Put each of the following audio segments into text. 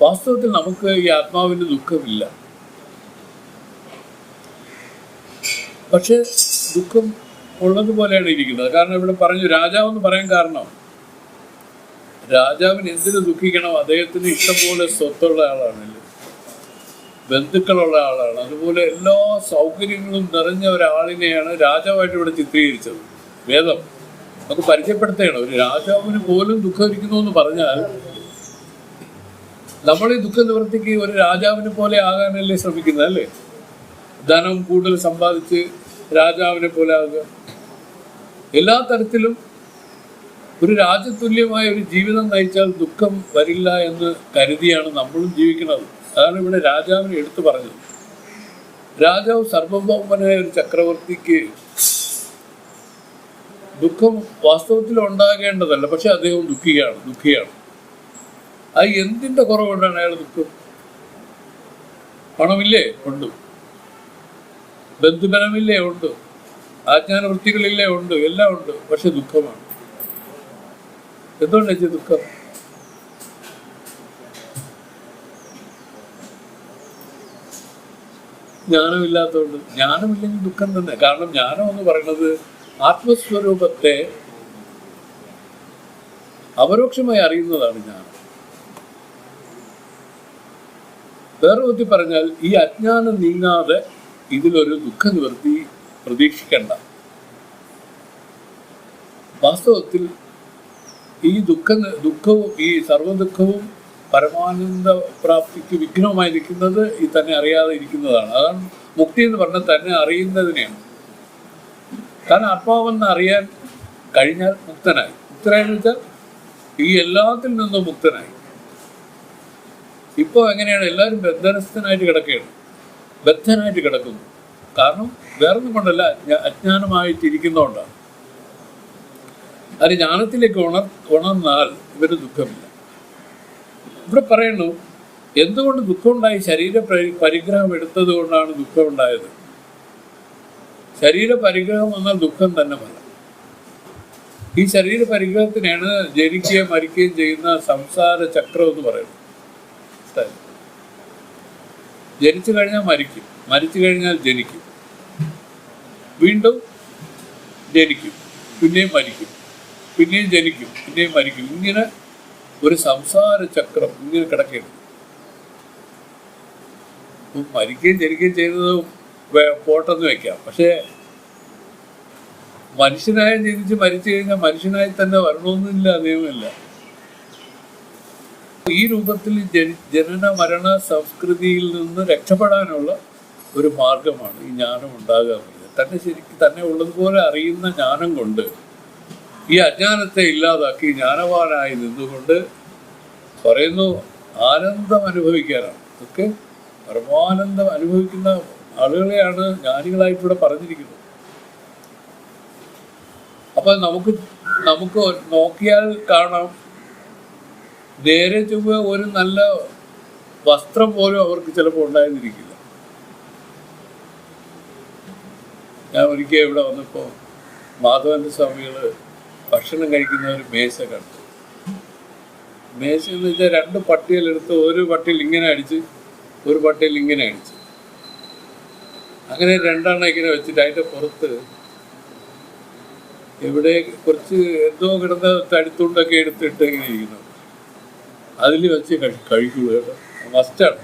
വാസ്തവത്തിൽ നമുക്ക് ഈ ആത്മാവിന് ദുഃഖമില്ല. പക്ഷെ ദുഃഖം ഉള്ളതുപോലെയാണ് ഇരിക്കുന്നത്. കാരണം ഇവിടെ പറഞ്ഞു രാജാവെന്ന് പറയാൻ കാരണം, രാജാവിന് എന്തിനു ദുഃഖിക്കണം? അദ്ദേഹത്തിന് ഇഷ്ടംപോലെ സ്വത്തുള്ള ആളാണല്ലോ, ബന്ധുക്കളുള്ള ആളാണ്. അതുപോലെ എല്ലാ സൗകര്യങ്ങളും നിറഞ്ഞ ഒരാളിനെയാണ് രാജാവായിട്ട് ഇവിടെ ചിത്രീകരിച്ചത്. വേദം നമുക്ക് പരിചയപ്പെടുത്തുകയാണ്. ഒരു രാജാവിന് പോലും ദുഃഖിക്കുന്നു എന്ന് പറഞ്ഞാൽ നമ്മൾ ഈ ദുഃഖ നിവൃത്തിക്ക് ഒരു രാജാവിനെ പോലെ ആകാനല്ലേ ശ്രമിക്കുന്നത്, അല്ലേ? ധനം കൂടുതൽ സമ്പാദിച്ച് രാജാവിനെ പോലെ ആകുക. എല്ലാ തരത്തിലും ഒരു രാജതുല്യമായ ഒരു ജീവിതം നയിച്ചാൽ ദുഃഖം വരില്ല എന്ന് കരുതിയാണ് നമ്മളും ജീവിക്കുന്നത്. അതാണ് ഇവിടെ രാജാവിനെ എടുത്തു പറഞ്ഞത്. രാജാവ് സർവഭൗമനായ ഒരു ചക്രവർത്തിക്ക് ദുഃഖം വാസ്തവത്തിൽ ഉണ്ടാകേണ്ടതല്ല, പക്ഷെ അദ്ദേഹം ദുഃഖിയാണ്. അത് എന്തിൻ്റെ കുറവുകൊണ്ടാണ് അയാൾ ദുഃഖം? പണമില്ലേ? ഉണ്ട്. ബന്ധുബലമില്ലേ? ഉണ്ട്. ആജ്ഞാനവൃത്തികളില്ലേ? ഉണ്ട്. എല്ലാം ഉണ്ട്. പക്ഷെ ദുഃഖമാണ്. എന്തുകൊണ്ടാ ദുഃഖം? ജ്ഞാനമില്ലാത്തതുകൊണ്ട്. ജ്ഞാനമില്ലെങ്കിൽ ദുഃഖം തന്നെ. കാരണം ജ്ഞാനം എന്ന് പറയുന്നത് ആത്മസ്വരൂപത്തെ അപരോക്ഷമായി അറിയുന്നതാണ് ജ്ഞാനം. വേറെ വിധത്തിൽ പറഞ്ഞാൽ ഈ അജ്ഞാനം നീങ്ങാതെ ഇതിലൊരു ദുഃഖ നിവൃത്തി പ്രതീക്ഷിക്കണ്ട. വാസ്തവത്തിൽ ഈ ദുഃഖവും ഈ സർവ്വദുഃഖവും പരമാനന്ദ പ്രാപ്തിക്ക് വിഘ്നമായി നിൽക്കുന്നത് ഈ തന്നെ അറിയാതെ ഇരിക്കുന്നതാണ്. അതാണ് മുക്തി എന്ന് പറഞ്ഞാൽ തന്നെ അറിയുന്നതിനെയാണ്. കാരണം ആത്മാവെന്ന് അറിയാൻ കഴിഞ്ഞാൽ മുക്തനായി. മുക്തനായെന്ന് വെച്ചാൽ ഈ എല്ലാത്തിൽ നിന്നും മുക്തനായി. ഇപ്പോൾ എങ്ങനെയാണ്? എല്ലാവരും ബദ്ധനസ്ഥനായിട്ട് കിടക്കുന്നു. കാരണം വേറൊന്നും കൊണ്ടല്ല, അജ്ഞാനമായിട്ടിരിക്കുന്നതുകൊണ്ടാണ്. അത് ജ്ഞാനത്തിലേക്ക് ഉണർന്നാൽ ഇവര് ദുഃഖമില്ല. ഇവിടെ പറയുന്നു എന്തുകൊണ്ട് ദുഃഖമുണ്ടായി? ശരീര പരിഗ്രഹം എടുത്തത് കൊണ്ടാണ് ദുഃഖമുണ്ടായത്. ശരീര പരിഗ്രഹം വന്നാൽ ദുഃഖം തന്നെ വരാം. ഈ ശരീര പരിഗ്രഹത്തിനാണ് ജനിക്കുകയും മരിക്കുകയും ചെയ്യുന്ന സംസാര ചക്രം എന്ന് പറയുന്നത്. ജനിച്ചു കഴിഞ്ഞാൽ മരിക്കും, മരിച്ചു കഴിഞ്ഞാൽ ജനിക്കും, വീണ്ടും ജനിക്കും, പിന്നെയും മരിക്കും, പിന്നെയും ജനിക്കും, പിന്നെയും മരിക്കും. ഇങ്ങനെ ഒരു സംസാര ചക്രം ഇങ്ങനെ കിടക്കുകയാണ്. മരിക്കുകയും ജനിക്കുകയും ചെയ്യുന്നത് പോട്ടെന്ന് വെക്കാം. പക്ഷേ മനുഷ്യനായി ജനിച്ച് മരിച്ചു കഴിഞ്ഞാൽ മനുഷ്യനായി തന്നെ വരണമെന്നില്ല, നിയമമില്ല. ഈ രൂപത്തിൽ ജനന മരണ സംസ്കൃതിയിൽ നിന്ന് രക്ഷപ്പെടാനുള്ള ഒരു മാർഗമാണ് ഈ ജ്ഞാനം ഉണ്ടാകുക. തന്നെ ശരിക്കും തന്നെ ഉള്ളതുപോലെ അറിയുന്ന ജ്ഞാനം കൊണ്ട് ഈ അജ്ഞാനത്തെ ഇല്ലാതാക്കി ജ്ഞാനവാനായി നിന്നുകൊണ്ട് പറയുന്നു ആനന്ദം അനുഭവിക്കാനാണ്. ഇതൊക്കെ പരമാനന്ദം അനുഭവിക്കുന്ന ആളുകളെയാണ് ജ്ഞാനികളായിട്ടിവിടെ പറഞ്ഞിരിക്കുന്നത്. അപ്പം നമുക്ക് നോക്കിയാൽ കാണാം, നേരെ ചൊവ്വ ഒരു നല്ല വസ്ത്രം പോലും അവർക്ക് ചിലപ്പോൾ ഉണ്ടായിരുന്നിരിക്കില്ല. ഞാൻ ഒരിക്കൽ ഇവിടെ വന്നപ്പോൾ മാധവന്റെ സ്വാമികൾ ഭക്ഷണം കഴിക്കുന്ന ഒരു മേശ കണ്ടു. മേശ എന്ന് വെച്ചാൽ 2 പട്ടികയിലെടുത്ത് ഒരു പട്ടിയിൽ ഇങ്ങനെ അടിച്ച് ഒരു പട്ടിയിൽ ഇങ്ങനെ അടിച്ച്, അങ്ങനെ 2 ഇങ്ങനെ വെച്ചിട്ട് അതിൻ്റെ പുറത്ത് എവിടെ കുറച്ച് എന്തോ കിടന്ന തടിത്തുണ്ടൊക്കെ എടുത്തിട്ട് ഇങ്ങനെ ഇരിക്കുന്നു. അതിൽ വെച്ച് കഴിക്കുള്ളൂ കേട്ടോ, മസ്റ്റാണ്.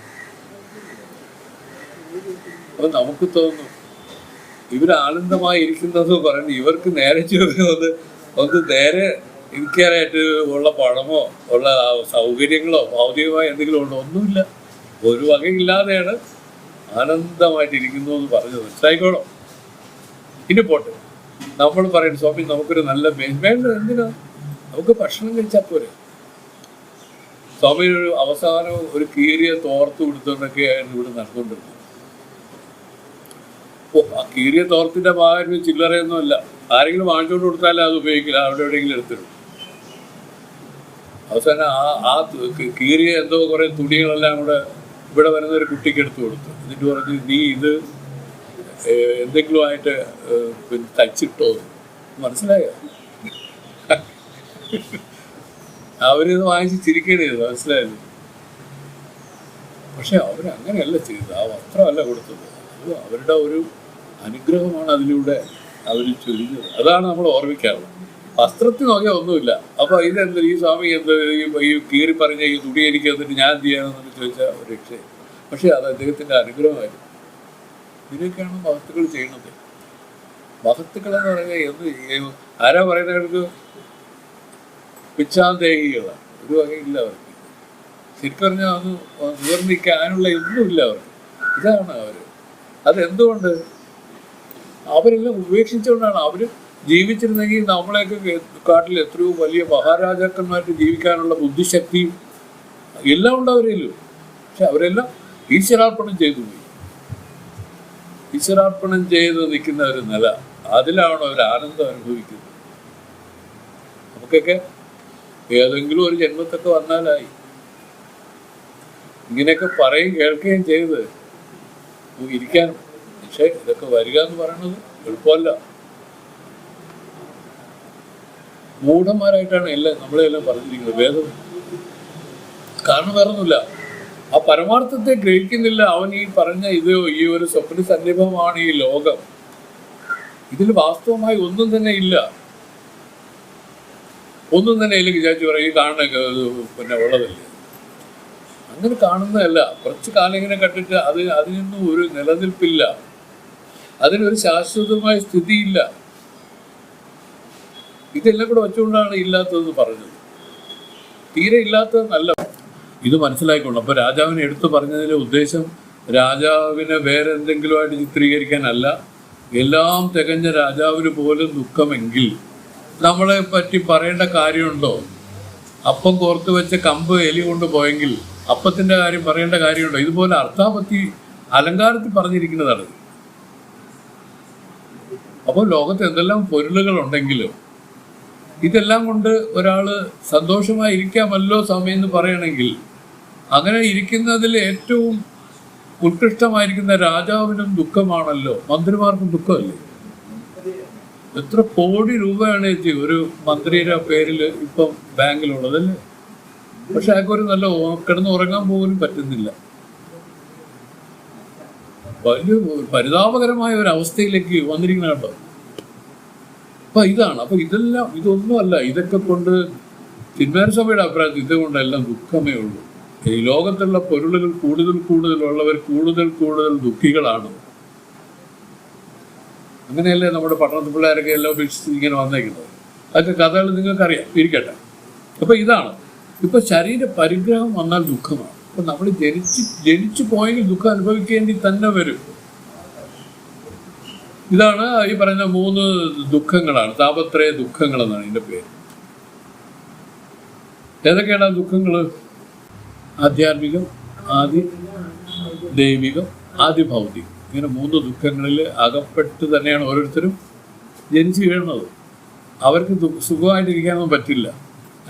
അപ്പം നമുക്ക് തോന്നുന്നു ഇവർ ആനന്ദമായി ഇരിക്കുന്നത് പറയുന്നത് ഇവർക്ക് നേരെ ചേർക്കുന്നത് ഒന്ന് നേരെ ഇരിക്കാനായിട്ട് ഉള്ള പണമോ ഉള്ള സൗകര്യങ്ങളോ ഭൗതികമായ എന്തെങ്കിലും ഉണ്ടോ? ഒന്നുമില്ല. ഒരു വകയില്ലാതെയാണ് ആനന്ദമായിട്ടിരിക്കുന്നു എന്ന് പറഞ്ഞത്. മനസ്സിലായിക്കോളൂ. ഇനി പോട്ടെ, നമ്മൾ പറയുന്നു സ്വാമി നമുക്കൊരു നല്ല വേണ്ട, എന്തിനാ? നമുക്ക് ഭക്ഷണം കഴിച്ചാൽ പോരെ. സ്വാമി ഒരു അവസാനം ഒരു കീറിയ തോർത്ത് കൊടുത്തുകൊണ്ടൊക്കെയായിരുന്നു ഇവിടെ നടന്നുകൊണ്ടിരുന്നത്. ആ കീറിയ തോർത്തിന്റെ ഭാഗം ചില്ലറയൊന്നുമല്ല. ആരെങ്കിലും വാങ്ങിച്ചുകൊണ്ട് കൊടുത്താലേ അത് ഉപയോഗിക്കില്ല, അവിടെ എവിടെയെങ്കിലും എടുത്തിടും. അവസാനം ആ കീറിയ എന്തോ കുറെ തുണികളെല്ലാം കൂടെ ഇവിടെ വരുന്ന ഒരു കുട്ടിക്ക് എടുത്തു കൊടുത്തു. എന്നിട്ട് പറഞ്ഞു, നീ ഇത് എന്തെങ്കിലും ആയിട്ട് തച്ചിട്ടോ? മനസ്സിലായോ? അവരിത് വാങ്ങിച്ച് ചിരിക്കേണ്ടി, മനസ്സിലായല്ലോ. പക്ഷെ അവരങ്ങനെയല്ല ചെയ്തത്. ആ വസ്ത്രമല്ല കൊടുത്തത്. അത് അവരുടെ ഒരു അനുഗ്രഹമാണ് അതിലൂടെ അവർ ചൊരിഞ്ഞത്. അതാണ് നമ്മൾ ഓർമ്മിക്കാറുള്ളത്. വസ്ത്രത്തിൽ നോക്കിയാൽ ഒന്നുമില്ല. അപ്പോൾ ഇതെന്ത് ഈ സ്വാമി എന്ത് ഈ കീറി പറഞ്ഞ ഈ തുണി എനിക്ക് എന്നിട്ട് ഞാൻ എന്ത് ചെയ്യണമെന്നൊക്കെ ചോദിച്ചാൽ ഒരു രക്ഷയും. പക്ഷേ അത് അദ്ദേഹത്തിൻ്റെ അനുഗ്രഹമായിരുന്നു. ഇതിനൊക്കെയാണ് മഹത്തുക്കൾ ചെയ്യുന്നത്. മഹത്തുക്കൾ എന്ന് പറഞ്ഞാൽ എന്ത് ആരാ പറയുന്നവർക്ക് പിച്ചാന്തേഹികളാണ്. ഒരു വകയില്ല അവർക്ക്. ശരിക്കും പറഞ്ഞാൽ അത് നിവർന്നിക്കാനുള്ള ഒന്നുമില്ല അവർക്ക്. ഇതാണ് അവർ. അതെന്തുകൊണ്ട്? അവരെല്ലാം ഉപേക്ഷിച്ചുകൊണ്ടാണ്. അവർ ജീവിച്ചിരുന്നെങ്കിൽ നമ്മളെയൊക്കെ കാട്ടിൽ എത്രയോ വലിയ മഹാരാജാക്കന്മാർക്ക് ജീവിക്കാനുള്ള ബുദ്ധിശക്തിയും എല്ലാം ഉണ്ടാവരില്ലോ. പക്ഷെ അവരെല്ലാം ഈശ്വരാർപ്പണം ചെയ്തു പോയി. ഈശ്വരാർപ്പണം ചെയ്ത് നിൽക്കുന്ന ഒരു നില, അതിലാണ് അവർ ആനന്ദം അനുഭവിക്കുന്നത്. നമുക്കൊക്കെ ഏതെങ്കിലും ഒരു ജന്മത്തൊക്കെ വന്നാലായി. ഇങ്ങനെയൊക്കെ പറയും കേൾക്കുകയും ചെയ്ത് ഇരിക്കാനും. പക്ഷെ ഇതൊക്കെ വരിക എന്ന് പറയുന്നത് എളുപ്പമല്ല. മൂഢന്മാരായിട്ടാണ് നമ്മളെല്ലാം പറഞ്ഞിരിക്കുന്നത് വേദം. കാരണം വേറൊന്നുമില്ല. ആ പരമാർത്ഥത്തെ ഗ്രഹിക്കുന്നില്ല. അവൻ ഈ പറഞ്ഞ ഈ ഒരു സ്വപ്ന സന്നിഭമാണ് ഈ ലോകം. ഇതിൽ വാസ്തവമായി ഒന്നും തന്നെ ഇല്ല. ഒന്നും തന്നെ ഇല്ലെങ്കിൽ വിചാരിച്ചു പറയും ഈ കാണുന്ന പിന്നെ ഉള്ളതല്ലേ. അങ്ങനെ കാണുന്നതല്ല. കുറച്ച് കാലം ഇങ്ങനെ കണ്ടിട്ട് അതിനൊന്നും ഒരു നിലനിൽപ്പില്ല. അതിനൊരു ശാശ്വതമായ സ്ഥിതിയില്ല. ഇതെല്ലാം കൂടെ വെച്ചുകൊണ്ടാണ് ഇല്ലാത്തതെന്ന് പറഞ്ഞത്. തീരെ ഇല്ലാത്തതെന്നല്ല. ഇത് മനസ്സിലായിക്കൊണ്ട്. അപ്പോൾ രാജാവിനെ എടുത്തു പറഞ്ഞതിലെ ഉദ്ദേശം രാജാവിനെ വേറെ എന്തെങ്കിലുമായിട്ട് ചിത്രീകരിക്കാനല്ല. എല്ലാം തികഞ്ഞ രാജാവിന് പോലും ദുഃഖമെങ്കിൽ നമ്മളെ പറ്റി പറയേണ്ട കാര്യമുണ്ടോ? അപ്പം കോർത്ത് വെച്ച കമ്പ് എലി കൊണ്ട് പോയെങ്കിൽ അപ്പത്തിൻ്റെ കാര്യം പറയേണ്ട കാര്യമുണ്ടോ? ഇതുപോലെ അർത്ഥാപത്തി അലങ്കാരത്തിൽ പറഞ്ഞിരിക്കുന്നതാണ്. അപ്പോൾ ലോകത്ത് എന്തെല്ലാം പൊരുളുകളുണ്ടെങ്കിലും ഇതെല്ലാം കൊണ്ട് ഒരാൾ സന്തോഷമായി ഇരിക്കാമല്ലോ സമയം എന്ന് പറയണമെങ്കിൽ അങ്ങനെ ഇരിക്കുന്നതിൽ ഏറ്റവും ഉത്കൃഷ്ടമായിരിക്കുന്ന രാജാവിനും ദുഃഖമാണല്ലോ. മന്ത്രിമാർക്കും ദുഃഖമല്ലേ? എത്ര കോടി രൂപയാണ് ചേച്ചി ഒരു മന്ത്രിയുടെ പേരിൽ ഇപ്പം ബാങ്കിലുള്ളതല്ലേ? പക്ഷെ അയാൾക്ക് ഒരു നല്ല കിടന്ന് ഉറങ്ങാൻ പോലും പറ്റുന്നില്ല. വലിയ പരിതാപകരമായ ഒരു അവസ്ഥയിലേക്ക് വന്നിരിക്കുന്ന കേട്ടോ. അപ്പൊ ഇതാണ്. അപ്പൊ ഇതൊന്നുമല്ല. ഇതൊക്കെ കൊണ്ട് ചിന്മയസഭയുടെ അഭിപ്രായത്തിൽ ഇതുകൊണ്ടെല്ലാം ദുഃഖമേ ഉള്ളൂ. ഈ ലോകത്തുള്ള പൊരുളുകൾ കൂടുതലുള്ളവർ കൂടുതൽ ദുഃഖികളാണ്. അങ്ങനെയല്ലേ നമ്മുടെ പട്ടണത്തിൽ പിള്ളേരൊക്കെ എല്ലാം ഉപേക്ഷിച്ച് ഇങ്ങനെ വന്നേക്കുന്നത്. അതൊക്കെ കഥകൾ നിങ്ങൾക്കറിയാം. ഇരിക്കട്ടെ. അപ്പൊ ഇതാണ്. ഇപ്പൊ ശരീര പരിഗ്രഹം വന്നാൽ ദുഃഖമാണ്. അപ്പൊ നമ്മൾ ജനിച്ചു പോയെങ്കിൽ ദുഃഖം അനുഭവിക്കേണ്ടി തന്നെ വരും. ഇതാണ് ഈ പറയുന്ന 3 ദുഃഖങ്ങളാണ്. താപത്രയ ദുഃഖങ്ങൾ എന്നാണ് ഇതിന്റെ പേര്. ഏതൊക്കെയാണ് ആ ദുഃഖങ്ങൾ? ആധ്യാത്മികം, ആദി ദൈവികം, ആദി ഭൗതികം. ഇങ്ങനെ 3 ദുഃഖങ്ങളിൽ അകപ്പെട്ട് തന്നെയാണ് ഓരോരുത്തരും ജനിച്ചു വീഴുന്നത്. അവർക്ക് സുഖമായിട്ടിരിക്കാനൊന്നും പറ്റില്ല.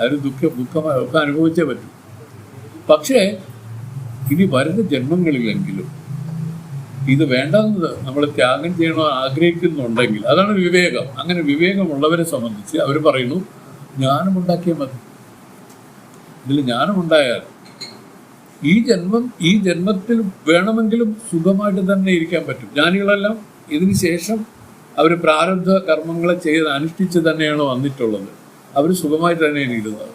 അവർ ദുഃഖം അനുഭവിച്ചേ പറ്റും. പക്ഷേ ഇനി വരുന്ന ജന്മങ്ങളിലെങ്കിലും ഇത് വേണ്ടെന്ന് നമ്മൾ ത്യാഗം ചെയ്യണോ ആഗ്രഹിക്കുന്നുണ്ടെങ്കിൽ അതാണ് വിവേകം. അങ്ങനെ വിവേകമുള്ളവരെ സംബന്ധിച്ച് അവർ പറയുന്നു ജ്ഞാനമുണ്ടാക്കിയാൽ മതി. ഇതിൽ ജ്ഞാനമുണ്ടായാൽ ഈ ജന്മത്തിൽ വേണമെങ്കിലും സുഖമായിട്ട് തന്നെ ഇരിക്കാൻ പറ്റും. ജ്ഞാനികളെല്ലാം ഇതിന് ശേഷം അവർ പ്രാരബ്ധ കർമ്മങ്ങളെ അനുഷ്ഠിച്ച് തന്നെയാണ് വന്നിട്ടുള്ളത്. അവർ സുഖമായിട്ട് തന്നെയാണ് ഇരുന്നത്.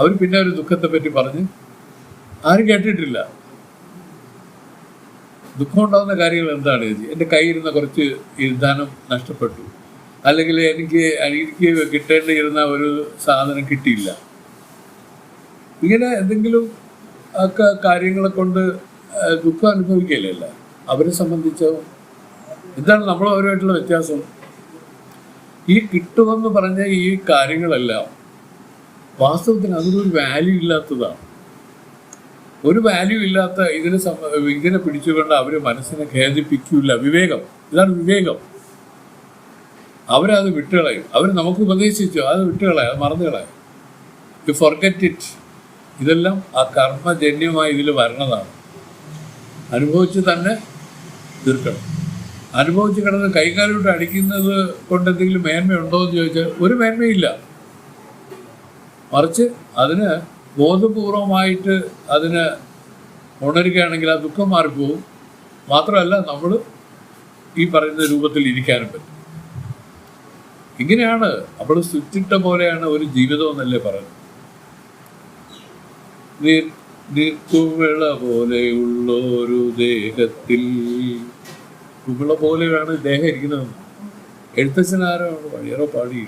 അവർ പിന്നെ ഒരു ദുഃഖത്തെ പറ്റി പറഞ്ഞ് ആരും കേട്ടിട്ടില്ല. ദുഃഖം ഉണ്ടാകുന്ന കാര്യങ്ങൾ എന്താണ്? എൻ്റെ കയ്യിരുന്ന കുറച്ച് ധനം നഷ്ടപ്പെട്ടു, അല്ലെങ്കിൽ എനിക്ക് കിട്ടേണ്ടിയിരുന്ന ഒരു സാധനം കിട്ടിയില്ല. ഇങ്ങനെ എന്തെങ്കിലും ഒക്കെ കാര്യങ്ങളെ കൊണ്ട് ദുഃഖം അനുഭവിക്കുകയില്ല. അവരെ സംബന്ധിച്ചോ എന്താണ് അവരുമായിട്ടുള്ള വ്യത്യാസം? ഈ കിട്ടുമെന്ന് പറഞ്ഞ ഈ കാര്യങ്ങളെല്ലാം വാസ്തവത്തിന് അതിനൊരു വാല്യൂ ഇല്ലാത്തതാണ്. ഒരു വാല്യൂ ഇല്ലാത്ത ഇതിനെ പിടിച്ചുകൊണ്ട് അവർ മനസ്സിനെ ഖേദിപ്പിക്കില്ല. വിവേകം, ഇതാണ് വിവേകം. അവരത് വിട്ടുകളയും. അവർ നമുക്ക് ഉപദേശിച്ചു, അത് വിട്ടുകളയും, അത് മറന്നുകളയും. U forget it. ഇതെല്ലാം ആ കർമ്മജന്യമായി ഇതിൽ വരണതാണ്. അനുഭവിച്ച് തന്നെ തീർക്കണം. അനുഭവിച്ച് കിടന്ന് കൈകാലോട്ട് അടിക്കുന്നത് കൊണ്ട് എന്തെങ്കിലും മേന്മയുണ്ടോ എന്ന് ചോദിച്ചാൽ ഒരു മേന്മയില്ല. മറിച്ച് അതിന് ബോധപൂർവമായിട്ട് അതിന് ഉണരുകയാണെങ്കിൽ ആ ദുഃഖം മാറിപ്പോവും. മാത്രമല്ല നമ്മൾ ഈ പറയുന്ന രൂപത്തിൽ ഇരിക്കാനും പറ്റും. ഇങ്ങനെയാണ് നമ്മൾ സ്വിച്ചിട്ട പോലെയാണ് ഒരു ജീവിതം എന്നല്ലേ പറയുന്നത്. കുമിള പോലെയുള്ള ഒരു ദേഹത്തിൽ, കുമിള പോലെയാണ് ദേഹം ഇരിക്കുന്നത്. എഴുത്തച്ഛനാരാണ് വഴിയേറെ പാടി.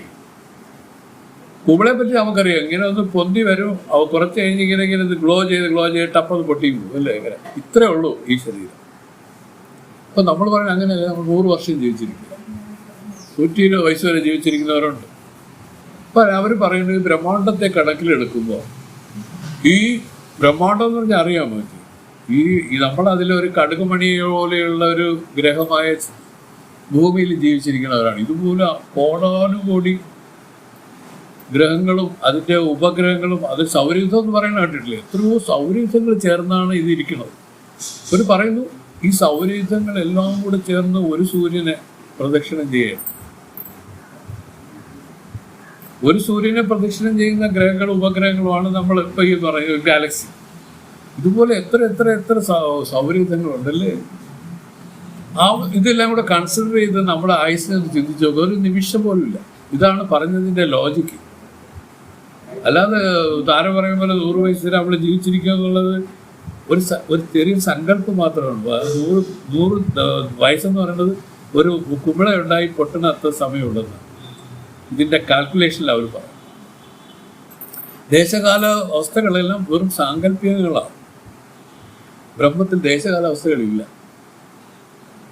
കുമിളെ പറ്റി നമുക്കറിയാം, ഇങ്ങനെ ഒന്ന് പൊന്തി വരും, അവ കുറച്ച് കഴിഞ്ഞ് ഇങ്ങനെ ഗ്ലോ ചെയ്ത് ടപ്പത് പൊട്ടിയും പോകും അല്ലേ. ഇങ്ങനെ ഇത്രേ ഉള്ളൂ ഈ ശരീരം. അപ്പം നമ്മൾ പറയുന്നത് അങ്ങനെയല്ല, നമ്മൾ 100 വർഷം ജീവിച്ചിരിക്കുക, 120 വയസ്സ് വരെ ജീവിച്ചിരിക്കുന്നവരുണ്ട്. അപ്പം അവർ പറയുന്നത് ബ്രഹ്മാണ്ടത്തെ കണക്കിലെടുക്കുമ്പോൾ ഈ ബ്രഹ്മാണ്ടം എന്ന് പറഞ്ഞാൽ അറിയാൻ പറ്റും. ഈ നമ്മളതിലൊരു കടുകുമണി പോലെയുള്ള ഒരു ഗ്രഹമായ ഭൂമിയിൽ ജീവിച്ചിരിക്കുന്നവരാണ്. ഇതുപോലെ കോടാനുകോടി ഗ്രഹങ്ങളും അതിൻ്റെ ഉപഗ്രഹങ്ങളും, അത് സൗരയുധം എന്ന് പറയുന്നത് കേട്ടിട്ടില്ലേ? എത്രയോ സൗരയുധങ്ങൾ ചേർന്നാണ് ഇതിരിക്കുന്നത്. ഇവർ പറയുന്നു ഈ സൗരയുധങ്ങളെല്ലാം കൂടെ ചേർന്ന് ഒരു സൂര്യനെ പ്രദക്ഷിണം ചെയ്യുക. ഒരു സൂര്യനെ പ്രദക്ഷിണം ചെയ്യുന്ന ഗ്രഹങ്ങളും ഉപഗ്രഹങ്ങളുമാണ് നമ്മൾ ഇപ്പോൾ ഈ പറയുന്ന ഗാലക്സി. ഇതുപോലെ എത്ര എത്ര എത്ര സൗരയുധങ്ങളുണ്ടല്ലേ. ഇതെല്ലാം കൂടെ കൺസിഡർ ചെയ്ത് നമ്മുടെ ആയുസ്സിനെ ചിന്തിച്ചു നോക്കുക, ഒരു നിമിഷം പോലും ഇല്ല. ഇതാണ് പറഞ്ഞതിൻ്റെ ലോജിക്ക്. അല്ലാതെ താരം പറയും പോലെ 100 വയസ്സ് വരെ നമ്മൾ ജീവിച്ചിരിക്കുക എന്നുള്ളത് ഒരു ചെറിയ സങ്കല്പം മാത്രമാണ്. 100 വയസ്സെന്ന് പറയുന്നത് ഒരു കുമിള ഉണ്ടായി പൊട്ടുന്ന അത്ര സമയമുണ്ടെന്ന് ഇതിൻ്റെ കാൽക്കുലേഷനിൽ അവർ പറയും. ദേശകാല അവസ്ഥകളെല്ലാം വെറും സാങ്കല്പികങ്ങളാണ്. ബ്രഹ്മത്തിൽ ദേശകാലാവസ്ഥകളില്ല.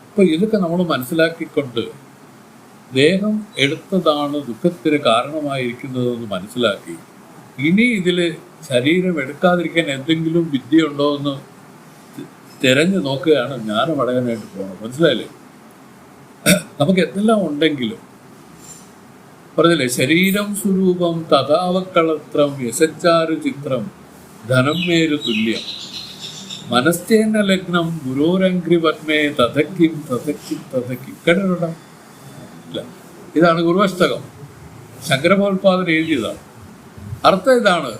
അപ്പോൾ ഇതൊക്കെ നമ്മൾ മനസ്സിലാക്കിക്കൊണ്ട് ദേഹം എടുത്തതാണ് ദുഃഖത്തിന് കാരണമായിരിക്കുന്നതെന്ന് മനസ്സിലാക്കി ഇനി ഇതിൽ ശരീരം എടുക്കാതിരിക്കാൻ എന്തെങ്കിലും വിദ്യയുണ്ടോ എന്ന് തിരഞ്ഞു നോക്കുകയാണ് ജ്ഞാനം അടയാനായിട്ട് പോകുന്നത്. മനസ്സിലായില്ലേ? നമുക്ക് എന്തെല്ലാം ഉണ്ടെങ്കിലും പറഞ്ഞില്ലേ, ശരീരം സ്വരൂപം തഥാവക്കളത്രം യശച്ചാരു ചിത്രം ധനം മേരു തുല്യം മനസ്തേന ലഗ്നം ഗുരോരംഗ്രി പത്മേ തഥക്കിം തഥക്കിം തഥക്കിം. കേട്ടിട്ടുണ്ടോ? ഇല്ല. ഇതാണ് ഗുരുവഷ്ടകം, ശങ്കരഭഗവത്പാദൻ എഴുതിയതാണ്. അർത്ഥം ഇതാണ്: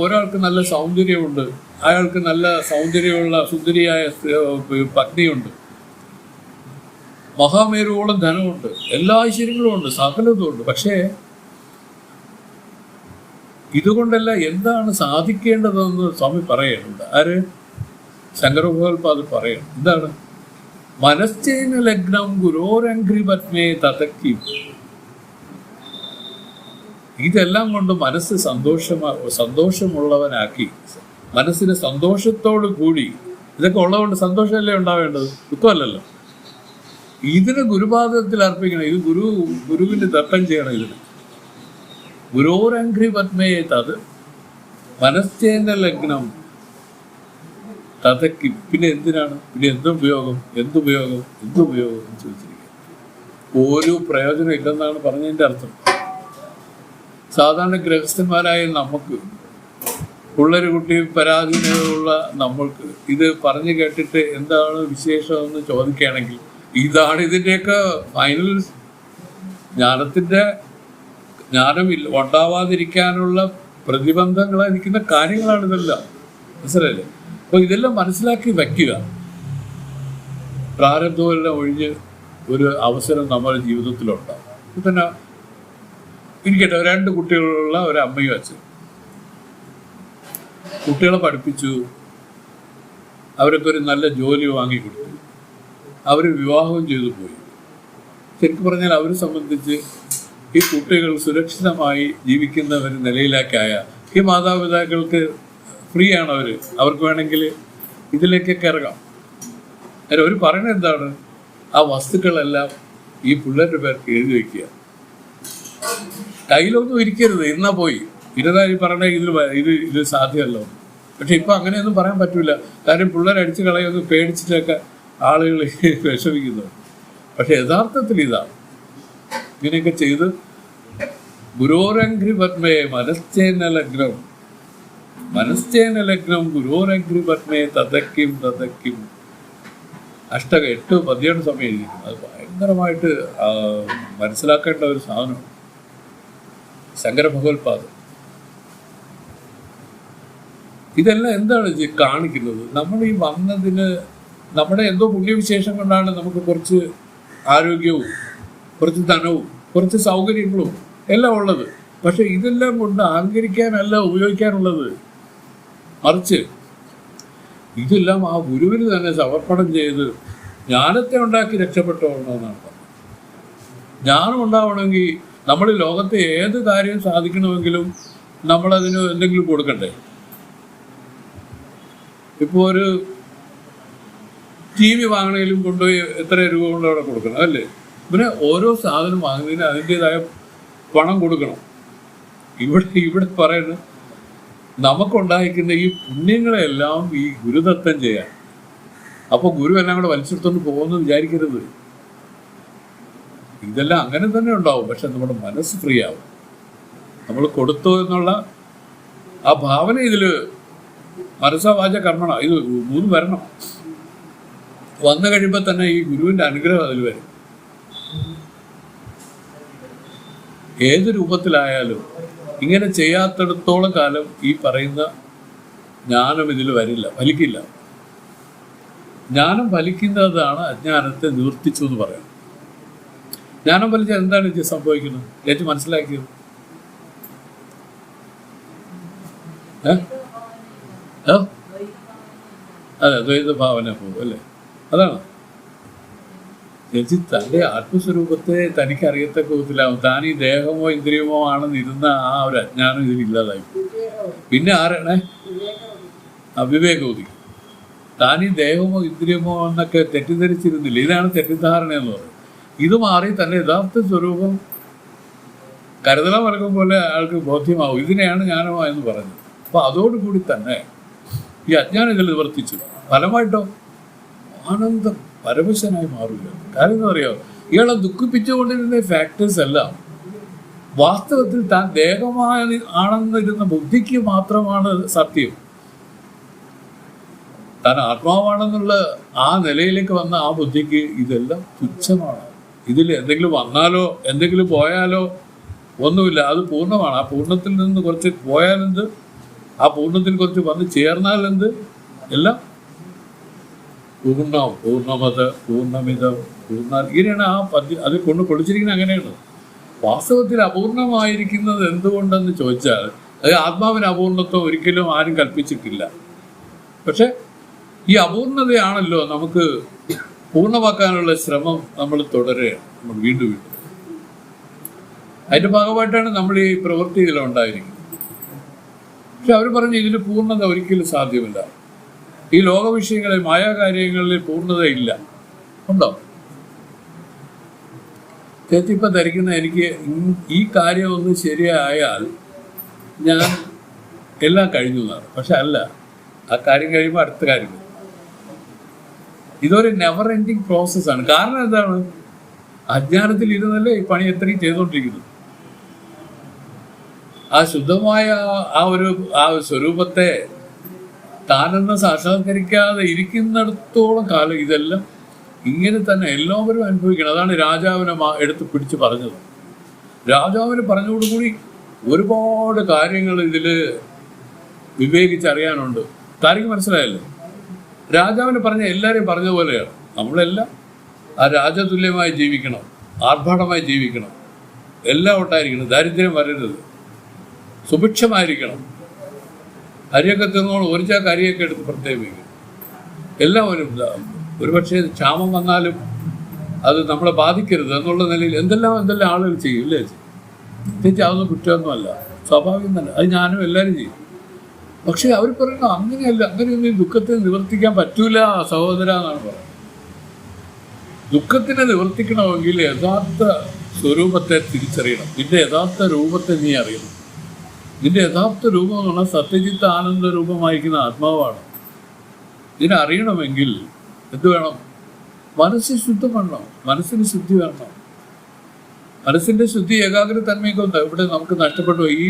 ഒരാൾക്ക് നല്ല സൗന്ദര്യമുണ്ട്, അയാൾക്ക് നല്ല സൗന്ദര്യമുള്ള സുന്ദരിയായ പത്നിയുണ്ട്, മഹാമേരുവോളം ധനമുണ്ട്, എല്ലാ ഐശ്വര്യങ്ങളും ഉണ്ട്, സകലതും ഉണ്ട്. പക്ഷേ ഇതുകൊണ്ടല്ല എന്താണ് സാധിക്കേണ്ടതെന്ന് സ്വാമി പറയുന്നുണ്ട്. ആര്? ശങ്കരഭഗവത്പാദൻ പറയണം. എന്താണ്? മനസ്സേന ലഗ്നം ഗുരോരംഗ്രി പത്മേ തഥക്കി. ഇതെല്ലാം കൊണ്ട് മനസ്സ് സന്തോഷമുള്ളവനാക്കി, മനസ്സിന് സന്തോഷത്തോടു കൂടി, ഇതൊക്കെ ഉള്ളതുകൊണ്ട് സന്തോഷമല്ലേ ഉണ്ടാവേണ്ടത്, ദുഃഖമല്ലല്ലോ. ഇതിന് ഗുരുപാദത്തിൽ അർപ്പിക്കണം. ഇത് ഗുരുവിന് ദത്തം ചെയ്യണം. ഇതിന് ഗുരോരംഗ്രി പത്മേ തത് മനസ്സേന ലഗ്നം തഥക്കി. പിന്നെ എന്തിനാണ്? പിന്നെ എന്തുപയോഗം എന്ന് ചോദിച്ചിരിക്കുക. ഒരു പ്രയോജനം ഇല്ലെന്നാണ് പറഞ്ഞതിൻ്റെ അർത്ഥം. സാധാരണ ഗൃഹസ്ഥന്മാരായ നമുക്ക്, പിള്ളേര് കുട്ടി പരാധീനതയുള്ള നമ്മൾക്ക് ഇത് പറഞ്ഞു കേട്ടിട്ട് എന്താണ് വിശേഷമെന്ന് ചോദിക്കുകയാണെങ്കിൽ ഇതാണ് ഇതിൻ്റെയൊക്കെ ഫൈനൽ. ജ്ഞാനം ഉണ്ടാവാതിരിക്കാനുള്ള പ്രതിബന്ധങ്ങളായിരിക്കുന്ന കാര്യങ്ങളാണ് ഇതെല്ലാം. മനസ്സിലല്ലേ? അപ്പോൾ ഇതെല്ലാം മനസ്സിലാക്കി വയ്ക്കുക. പ്രാരബ്ധമെല്ലാം ഒഴിഞ്ഞ് ഒരു അവസരം നമ്മുടെ ജീവിതത്തിലുണ്ടാകും. ഇപ്പം തന്നെ ഇരിക്കട്ടെ, 2 കുട്ടികളുള്ള ഒരു അമ്മയും അച്ഛനും കുട്ടികളെ പഠിപ്പിച്ചു, അവരൊക്കെ ഒരു നല്ല ജോലി വാങ്ങിക്കൊടുത്തു, അവർ വിവാഹവും ചെയ്തു പോയി. ശരിക്കും പറഞ്ഞാൽ അവരെ സംബന്ധിച്ച് ഈ കുട്ടികൾ സുരക്ഷിതമായി ജീവിക്കുന്ന ഒരു നിലയിലേക്കായ ഈ മാതാപിതാക്കൾക്ക് ഫ്രീ ആണ്. അവർക്ക് വേണമെങ്കിൽ ഇതിലേക്കൊക്കെ ഇറങ്ങാം. അവർ പറയുന്നത് എന്താണ്? ആ വസ്തുക്കളെല്ലാം ഈ പിള്ളേരുടെ പേർക്ക് എഴുതി വയ്ക്കുക, കയ്യിലൊന്നും ഇരിക്കരുത്, ഇന്നാ പോയി ഇരുന്നായി പറഞ്ഞാൽ ഇത് സാധ്യമല്ലോ. പക്ഷെ ഇപ്പം അങ്ങനെയൊന്നും പറയാൻ പറ്റില്ല. കാര്യം പിള്ളേരടിച്ച് കളയൊന്നും പേടിച്ചിട്ടൊക്കെ ആളുകൾ വിഷമിക്കുന്നു. പക്ഷെ യഥാർത്ഥത്തിൽ ഇതാണ്. ഇങ്ങനെയൊക്കെ ചെയ്ത് ഗുരോരംഗ്രി പത്മേ മനസ്സേന ലഗ്നം ഗുരോരംഗ്രി പത്മേ തഥക്കിം 8 പദ്യയുടെ സമയം ഇരിക്കുന്നു. അത് ഭയങ്കരമായിട്ട് മനസ്സിലാക്കേണ്ട ഒരു സാധനമാണ്. ശങ്കരഭഗവത്പാദൻ ഇതെല്ലാം എന്താണ് കാണിക്കുന്നത്? നമ്മൾ ഈ വന്നതിന് നമ്മുടെ എന്തോ പുണ്യവിശേഷം കൊണ്ടാണ് നമുക്ക് കുറച്ച് ആരോഗ്യവും കുറച്ച് ധനവും കുറച്ച് സൗകര്യങ്ങളും എല്ലാം ഉള്ളത്. പക്ഷെ ഇതെല്ലാം കൊണ്ട് അഹങ്കരിക്കാനല്ല ഉപയോഗിക്കാനുള്ളത്. മറിച്ച് ഇതെല്ലാം ആ ഗുരുവിന് തന്നെ സമർപ്പണം ചെയ്ത് ജ്ഞാനത്തെ ഉണ്ടാക്കി രക്ഷപ്പെട്ടോളണമെന്നാണ് പറഞ്ഞത്. ജ്ഞാനം ഉണ്ടാവണമെങ്കിൽ നമ്മൾ ലോകത്തെ ഏത് കാര്യം സാധിക്കണമെങ്കിലും നമ്മളതിന് എന്തെങ്കിലും കൊടുക്കണ്ടേ? ഇപ്പോൾ ഒരു TV വാങ്ങണമെങ്കിലും കൊണ്ടുപോയി എത്ര രൂപ കൊണ്ട് അവിടെ കൊടുക്കണം അല്ലേ? പിന്നെ ഓരോ സാധനം വാങ്ങുന്നതിന് അതിൻ്റെതായ പണം കൊടുക്കണം. ഇവിടെ പറയുന്നത് നമുക്കുണ്ടായിരിക്കുന്ന ഈ പുണ്യങ്ങളെല്ലാം ഈ ഗുരുദത്തം ചെയ്യാൻ. അപ്പോൾ ഗുരു എല്ലാം കൂടെ വലിച്ചെടുത്തോണ്ട് പോകുമെന്ന് വിചാരിക്കരുത്. ഇതെല്ലാം അങ്ങനെ തന്നെ ഉണ്ടാവും. പക്ഷെ നമ്മുടെ മനസ്സ് ഫ്രീ ആവും. നമ്മൾ കൊടുത്തു എന്നുള്ള ആ ഭാവന ഇതിൽ മനസ്സാ വാച കർമ്മണ ഇത് 3 വരണം. വന്നു കഴിയുമ്പോൾ തന്നെ ഈ ഗുരുവിൻ്റെ അനുഗ്രഹം അതിൽ വരും. ഏത് രൂപത്തിലായാലും ഇങ്ങനെ ചെയ്യാത്തിടത്തോളം കാലം ഈ പറയുന്ന ജ്ഞാനം ഇതിൽ വരില്ല, ഫലിക്കില്ല. ജ്ഞാനം ഫലിക്കുന്നതാണ് അജ്ഞാനത്തെ നിവർത്തിച്ചു എന്ന് പറയുന്നത്. ജ്ഞാനം ഫലിച്ചാൽ എന്താണ് ഇത് സംഭവിക്കുന്നത്? ഏറ്റവും മനസ്സിലാക്കിയത് അതെ, ദ്വൈത ഭാവന പോകും അല്ലേ? അതാണ് ചേച്ചി തൻ്റെ ആത്മസ്വരൂപത്തെ തനിക്ക് അറിയത്തക്ക വിധത്തിലാവും. താൻ ഈ ദേഹമോ ഇന്ദ്രിയമോ ആണെന്ന് ഇരുന്ന ആ ഒരു അജ്ഞാനം ഇതിൽ ഇല്ലാതായി. പിന്നെ ആരാണ് അവിവേകോതി? താൻ ഈ ദേഹമോ ഇന്ദ്രിയമോ എന്നൊക്കെ തെറ്റിദ്ധരിച്ചിരുന്നില്ല. ഇതാണ് തെറ്റിദ്ധാരണ എന്ന് പറയുന്നത്. ഇത് മാറി തൻ്റെ യഥാർത്ഥ സ്വരൂപം കരുതല മലകം പോലെ ആൾക്ക് ബോധ്യമാവും. ഇതിനെയാണ് ജ്ഞാനമോ എന്ന് പറഞ്ഞത്. അപ്പോൾ അതോടുകൂടി തന്നെ ഈ അജ്ഞാനം ഇതിൽ നിവർത്തിച്ചു. ഫലമായിട്ടോ ആനന്ദം പരമശനായി മാറില്ല. കാര്യം എന്താ പറയുക, ഇയാളെ ദുഃഖിപ്പിച്ചുകൊണ്ടിരുന്ന ഫാക്ടേഴ്സ് എല്ലാം വാസ്തവത്തിൽ താൻ ദേഹമായി ആണെന്നിരുന്ന ബുദ്ധിക്ക് മാത്രമാണ് സത്യം. താൻ ആത്മാവാണെന്നുള്ള ആ നിലയിലേക്ക് വന്ന ആ ബുദ്ധിക്ക് ഇതെല്ലാം തുച്ഛമാണ്. ഇതിൽ എന്തെങ്കിലും വന്നാലോ എന്തെങ്കിലും പോയാലോ ഒന്നുമില്ല. അത് പൂർണ്ണമാണ്. ആ പൂർണ്ണത്തിൽ നിന്ന് കുറച്ച് പോയാലെന്ത്, ആ പൂർണ്ണത്തിൽ കുറച്ച് വന്ന് ചേർന്നാലെന്ത്, എല്ലാം പൂർണ്ണം, പൂർണ്ണമത, പൂർണ്ണമിതം, ഇങ്ങനെയാണ് ആ അത് കൊണ്ട് പൊളിച്ചിരിക്കുന്നത്. അങ്ങനെയാണ്. വാസ്തവത്തിൽ അപൂർണമായിരിക്കുന്നത് എന്തുകൊണ്ടെന്ന് ചോദിച്ചാൽ അത് ആത്മാവിന് അപൂർണത്വം ഒരിക്കലും ആരും കൽപ്പിച്ചിട്ടില്ല. പക്ഷെ ഈ അപൂർണതയാണല്ലോ നമുക്ക് പൂർണ്ണമാക്കാനുള്ള ശ്രമം നമ്മൾ തുടരുകയാണ്. നമ്മൾ വീണ്ടും അതിൻ്റെ ഭാഗമായിട്ടാണ് നമ്മൾ ഈ പ്രവൃത്തി ഇതിലുണ്ടായിരിക്കുന്നത്. പക്ഷെ അവർ പറഞ്ഞു ഇതിൽ പൂർണ്ണത ഒരിക്കലും സാധ്യമല്ല. ഈ ലോകവിഷയങ്ങളിൽ മായാകാര്യങ്ങളിൽ പൂർണ്ണതയില്ല. ഉണ്ടോ ചേച്ചി? ഇപ്പം ധരിക്കുന്ന എനിക്ക് ഈ കാര്യം ഒന്ന് ശരിയായാൽ ഞാൻ എല്ലാം കഴിഞ്ഞു എന്നാണ്. പക്ഷെ അല്ല, ആ കാര്യം കഴിയുമ്പോൾ അടുത്ത കാര്യം. ഇതൊരു നെവർ എൻഡിങ് പ്രോസസ്സാണ്. കാരണം എന്താണ്? അജ്ഞാനത്തിൽ ഇരുന്നല്ലേ ഈ പണി എത്രയും ചെയ്തുകൊണ്ടിരിക്കുന്നത്. ആ ശുദ്ധമായ ആ സ്വരൂപത്തെ താനെന്ന് സാക്ഷാത്കരിക്കാതെ ഇരിക്കുന്നിടത്തോളം കാലം ഇതെല്ലാം ഇങ്ങനെ തന്നെ എല്ലാവരും അനുഭവിക്കണം. അതാണ് രാജാവിനെ എടുത്ത് പിടിച്ച് പറഞ്ഞത്. രാജാവിന് പറഞ്ഞതോടുകൂടി ഒരുപാട് കാര്യങ്ങൾ ഇതിൽ വിവേകിച്ചറിയാനുണ്ട്. താരിക്ക് മനസ്സിലായല്ലോ? രാജാവിന് പറഞ്ഞ എല്ലാവരെയും പറഞ്ഞതുപോലെയാണ്. നമ്മളെല്ലാം ആ രാജതുല്യമായി ജീവിക്കണം, ആർഭാടമായി ജീവിക്കണം, എല്ലാം ഉണ്ടായിരിക്കണം, ദാരിദ്ര്യം വരരുത്, സുഭിക്ഷമായിരിക്കണം, അരിയൊക്കെ തിന്നോളം ഒരു ചാക്ക് അരിയൊക്കെ എടുത്ത് പ്രത്യേകം വയ്ക്കും. എല്ലാവരും ഒരുപക്ഷെ ക്ഷാമം വന്നാലും അത് നമ്മളെ ബാധിക്കരുത് എന്നുള്ള നിലയിൽ എന്തെല്ലാം ആളുകൾ ചെയ്യും. ഇല്ലേ ചേച്ചി? അതൊന്നും കുറ്റമൊന്നുമല്ല, സ്വാഭാവികം തന്നെ. അത് ഞാനും എല്ലാവരും ചെയ്യും. പക്ഷെ അവർ പറയുന്നത് അങ്ങനെയല്ല, അങ്ങനെയൊന്നും ദുഃഖത്തെ നിവർത്തിക്കാൻ പറ്റൂല സഹോദര എന്നാണ് പറയുന്നത്. ദുഃഖത്തിനെ നിവർത്തിക്കണമെങ്കിൽ യഥാർത്ഥ സ്വരൂപത്തെ തിരിച്ചറിയണം. നിന്റെ യഥാർത്ഥ രൂപത്തെ നീ അറിയണം. നിന്റെ യഥാർത്ഥ രൂപം എന്ന് പറഞ്ഞാൽ സത്യജിത്ത് ആനന്ദ രൂപമായിരിക്കുന്ന ആത്മാവാണ്. ഇതിനെ അറിയണമെങ്കിൽ എന്ത് വേണം? മനസ്സ് ശുദ്ധം വേണം, മനസ്സിന് ശുദ്ധി വേണം. മനസ്സിൻ്റെ ശുദ്ധി ഏകാഗ്രതന്മയൊക്കെ ഉണ്ട്. ഇവിടെ നമുക്ക് നഷ്ടപ്പെട്ടു. ഈ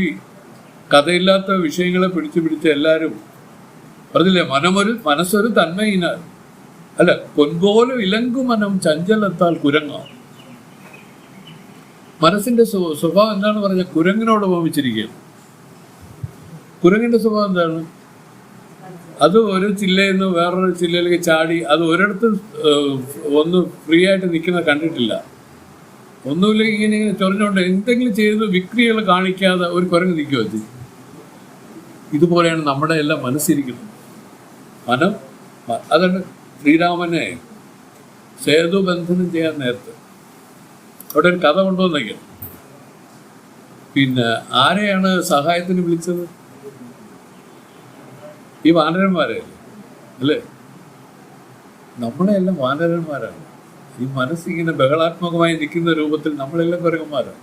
കഥയില്ലാത്ത വിഷയങ്ങളെ പിടിച്ച് എല്ലാവരും പറഞ്ഞില്ലേ, മനസ്സൊരു തന്മയിനാൽ അല്ല പൊൻപോലും ഇലങ്കുമനം ചഞ്ചലത്താൽ കുരങ്ങാം. മനസ്സിന്റെ സ്വഭാവം എന്താണ് പറഞ്ഞാൽ കുരങ്ങിനോട് ഉപമിച്ചിരിക്കുകയാണ്. കുരങ്ങിന്റെ സ്വഭാവം എന്താണ്? അത് ഒരു ജില്ലയിൽ നിന്ന് വേറൊരു ജില്ലയിലേക്ക് ചാടി അത് ഒരിടത്തും ഒന്ന് ഫ്രീ ആയിട്ട് നിൽക്കുന്നത് കണ്ടിട്ടില്ല. ഒന്നുമില്ലെങ്കിൽ ഇങ്ങനെ ചൊറിഞ്ഞുകൊണ്ട് എന്തെങ്കിലും ചെയ്ത് വിക്രികൾ കാണിക്കാതെ ഒരു കുരങ്ങ് നിൽക്കുമോ അത്? ഇതുപോലെയാണ് നമ്മുടെ എല്ലാം മനസ്സിരിക്കുന്നത്. മനം അതുകൊണ്ട് ശ്രീരാമനെ സേതുബന്ധനം ചെയ്യാൻ നേരത്ത് അവിടെ ഒരു കഥ കൊണ്ടുവന്നേക്കും. പിന്നെ ആരെയാണ് സഹായത്തിന് വിളിച്ചത്? ഈ വാനരന്മാരെ അല്ലേ? നമ്മളെല്ലാം വാനരന്മാരാണ്. ഈ മനസ്സിങ്ങനെ ബഹളാത്മകമായി നിൽക്കുന്ന രൂപത്തിൽ നമ്മളെല്ലാം കുരങ്ങന്മാരാണ്.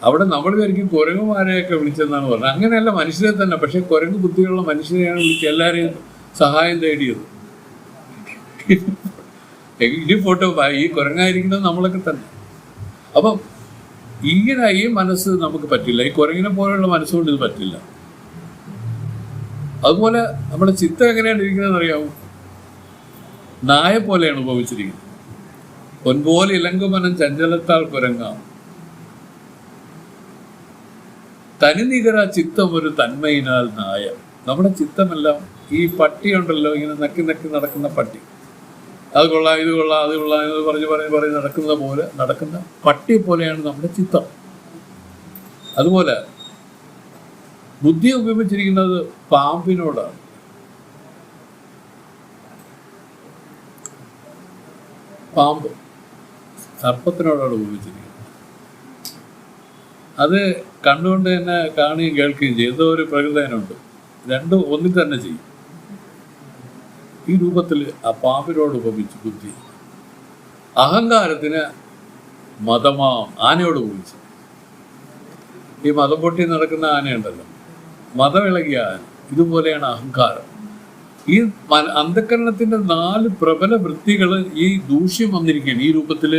അവിടെ നമ്മൾ വിചാരിക്കും കുരങ്ങന്മാരെയൊക്കെ വിളിച്ചെന്നാണ് പറഞ്ഞത്. അങ്ങനെയല്ല, മനുഷ്യരെ തന്നെ. പക്ഷെ കുരങ്ങ് ബുദ്ധിയുള്ള മനുഷ്യരെയാണ് വിളിച്ച് എല്ലാവരെയും സഹായം തേടിയത്. ഇനി ഫോട്ടോ ഈ കുരങ്ങായിരിക്കുന്നത് നമ്മളൊക്കെ തന്നെ. അപ്പം ഇങ്ങനെ ഈ മനസ്സ് നമുക്ക് പറ്റില്ല. ഈ കുരങ്ങിനെ പോലെയുള്ള മനസ്സുകൊണ്ട് ഇത് പറ്റില്ല. അതുപോലെ നമ്മുടെ ചിത്തം എങ്ങനെയാണ് ഇരിക്കുന്നതെന്ന് അറിയാമോ? നായ പോലെയാണ് ഉപമിച്ചിരിക്കുന്നത്. പൊൻപോലെ ഇലങ്കുമനം ചഞ്ചലത്താൽ കുരങ്ങാം, തനിനികര ചിത്തം ഒരു തന്മയിനാൽ നായ. നമ്മുടെ ചിത്തമെല്ലാം ഈ പട്ടിയുണ്ടല്ലോ, ഇങ്ങനെ നക്കി നക്കി നടക്കുന്ന പട്ടി. അത് കൊള്ളാം, ഇത് കൊള്ളാം, അത് കൊള്ളാം എന്ന് പറഞ്ഞ് നടക്കുന്നത് പോലെ നടക്കുന്ന പട്ടി പോലെയാണ് നമ്മുടെ ചിത്തം. അതുപോലെ ബുദ്ധി ഉപയോഗിച്ചിരിക്കുന്നത് പാമ്പിനോടാണ്. പാമ്പ് സർപ്പത്തിനോടാണ് ഉപയോഗിച്ചിരിക്കുന്നത്. അത് കണ്ടുകൊണ്ട് തന്നെ കാണുകയും കേൾക്കുകയും ചെയ്യും. എന്തോ ഒരു പ്രകൃതനുണ്ട്. രണ്ടും ഒന്നിൽ തന്നെ ചെയ്യും. ഈ രൂപത്തിൽ ആ പാമ്പിനോട് ഉപമിച്ചു ബുദ്ധി. അഹങ്കാരത്തിന് മതമാം ആനയോട് ഉപമിച്ചു. ഈ മതം പൊട്ടി നടക്കുന്ന ആനയുണ്ടല്ലോ, മതമിളകിയ ആന. ഇതുപോലെയാണ് അഹങ്കാരം. ഈ അന്ധകരണത്തിന്റെ 4 പ്രബല വൃത്തികൾ ഈ ദൂഷ്യം വന്നിരിക്കുകയാണ്. ഈ രൂപത്തിൽ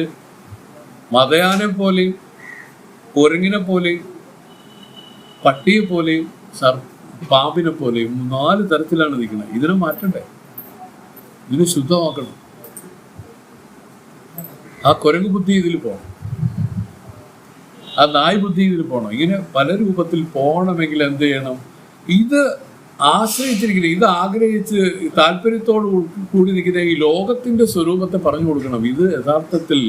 മതയാനെ പോലെയും കുരങ്ങിനെ പോലെയും പട്ടിയെ പോലെയും പാമ്പിനെ പോലെയും 4 തരത്തിലാണ് നിൽക്കുന്നത്. ഇതിനെ മാറ്റണ്ടേ? ഇതിനെ ശുദ്ധമാക്കണം. ആ കുരങ്ങ് ബുദ്ധി ഇതിൽ പോകണം, ആ നായ് ബുദ്ധി ഇതിൽ പോകണം. ഇങ്ങനെ പല രൂപത്തിൽ പോകണമെങ്കിൽ എന്ത് ചെയ്യണം? ഇത് ആശ്രയിച്ചിരിക്കുന്നത്, ഇത് ആഗ്രഹിച്ച് താല്പര്യത്തോട് കൂടി നിൽക്കുന്ന ഈ ലോകത്തിന്റെ സ്വരൂപത്തെ പറഞ്ഞു കൊടുക്കണം. ഇത് യഥാർത്ഥത്തിൽ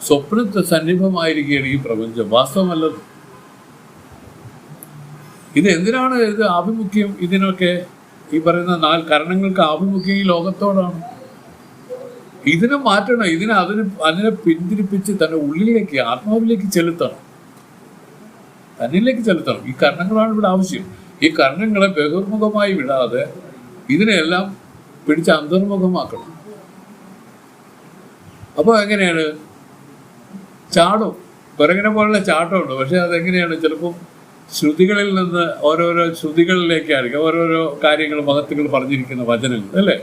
സ്വപ്നത്തെ സന്നിഭമായിരിക്കുകയാണ് ഈ പ്രപഞ്ചം, വാസ്തവമല്ലത്. ഇത് എന്തിനാണ് ഇത് ആഭിമുഖ്യം? ഇതിനൊക്കെ ഈ പറയുന്ന 4 കരണങ്ങൾക്ക് ആഭിമുഖ്യം ഈ ലോകത്തോടാണ്. ഇതിനെ മാറ്റണം. അതിനെ പിന്തിരിപ്പിച്ച് തന്നെ ഉള്ളിലേക്ക്, ആത്മാവിലേക്ക് ചെലുത്തണം, തന്നിലേക്ക് ചെലുത്തണം. ഈ കരണങ്ങളാണ് ഇവിടെ ആവശ്യം. ഈ കരണങ്ങളെ ബഹിർമുഖമായി വിടാതെ ഇതിനെല്ലാം പിടിച്ച് അന്തർമുഖമാക്കണം. അപ്പോൾ എങ്ങനെയാണ്? ചാടും, കുരങ്ങനെ പോലുള്ള ചാട്ടമുണ്ട്. പക്ഷെ അതെങ്ങനെയാണ്? ചിലപ്പോൾ ശ്രുതികളിൽ നിന്ന് ഓരോരോ ശ്രുതികളിലേക്കായിരിക്കും ഓരോരോ കാര്യങ്ങൾ, മഹത്തുകൾ പറഞ്ഞിരിക്കുന്ന വചനങ്ങൾ അല്ലേ?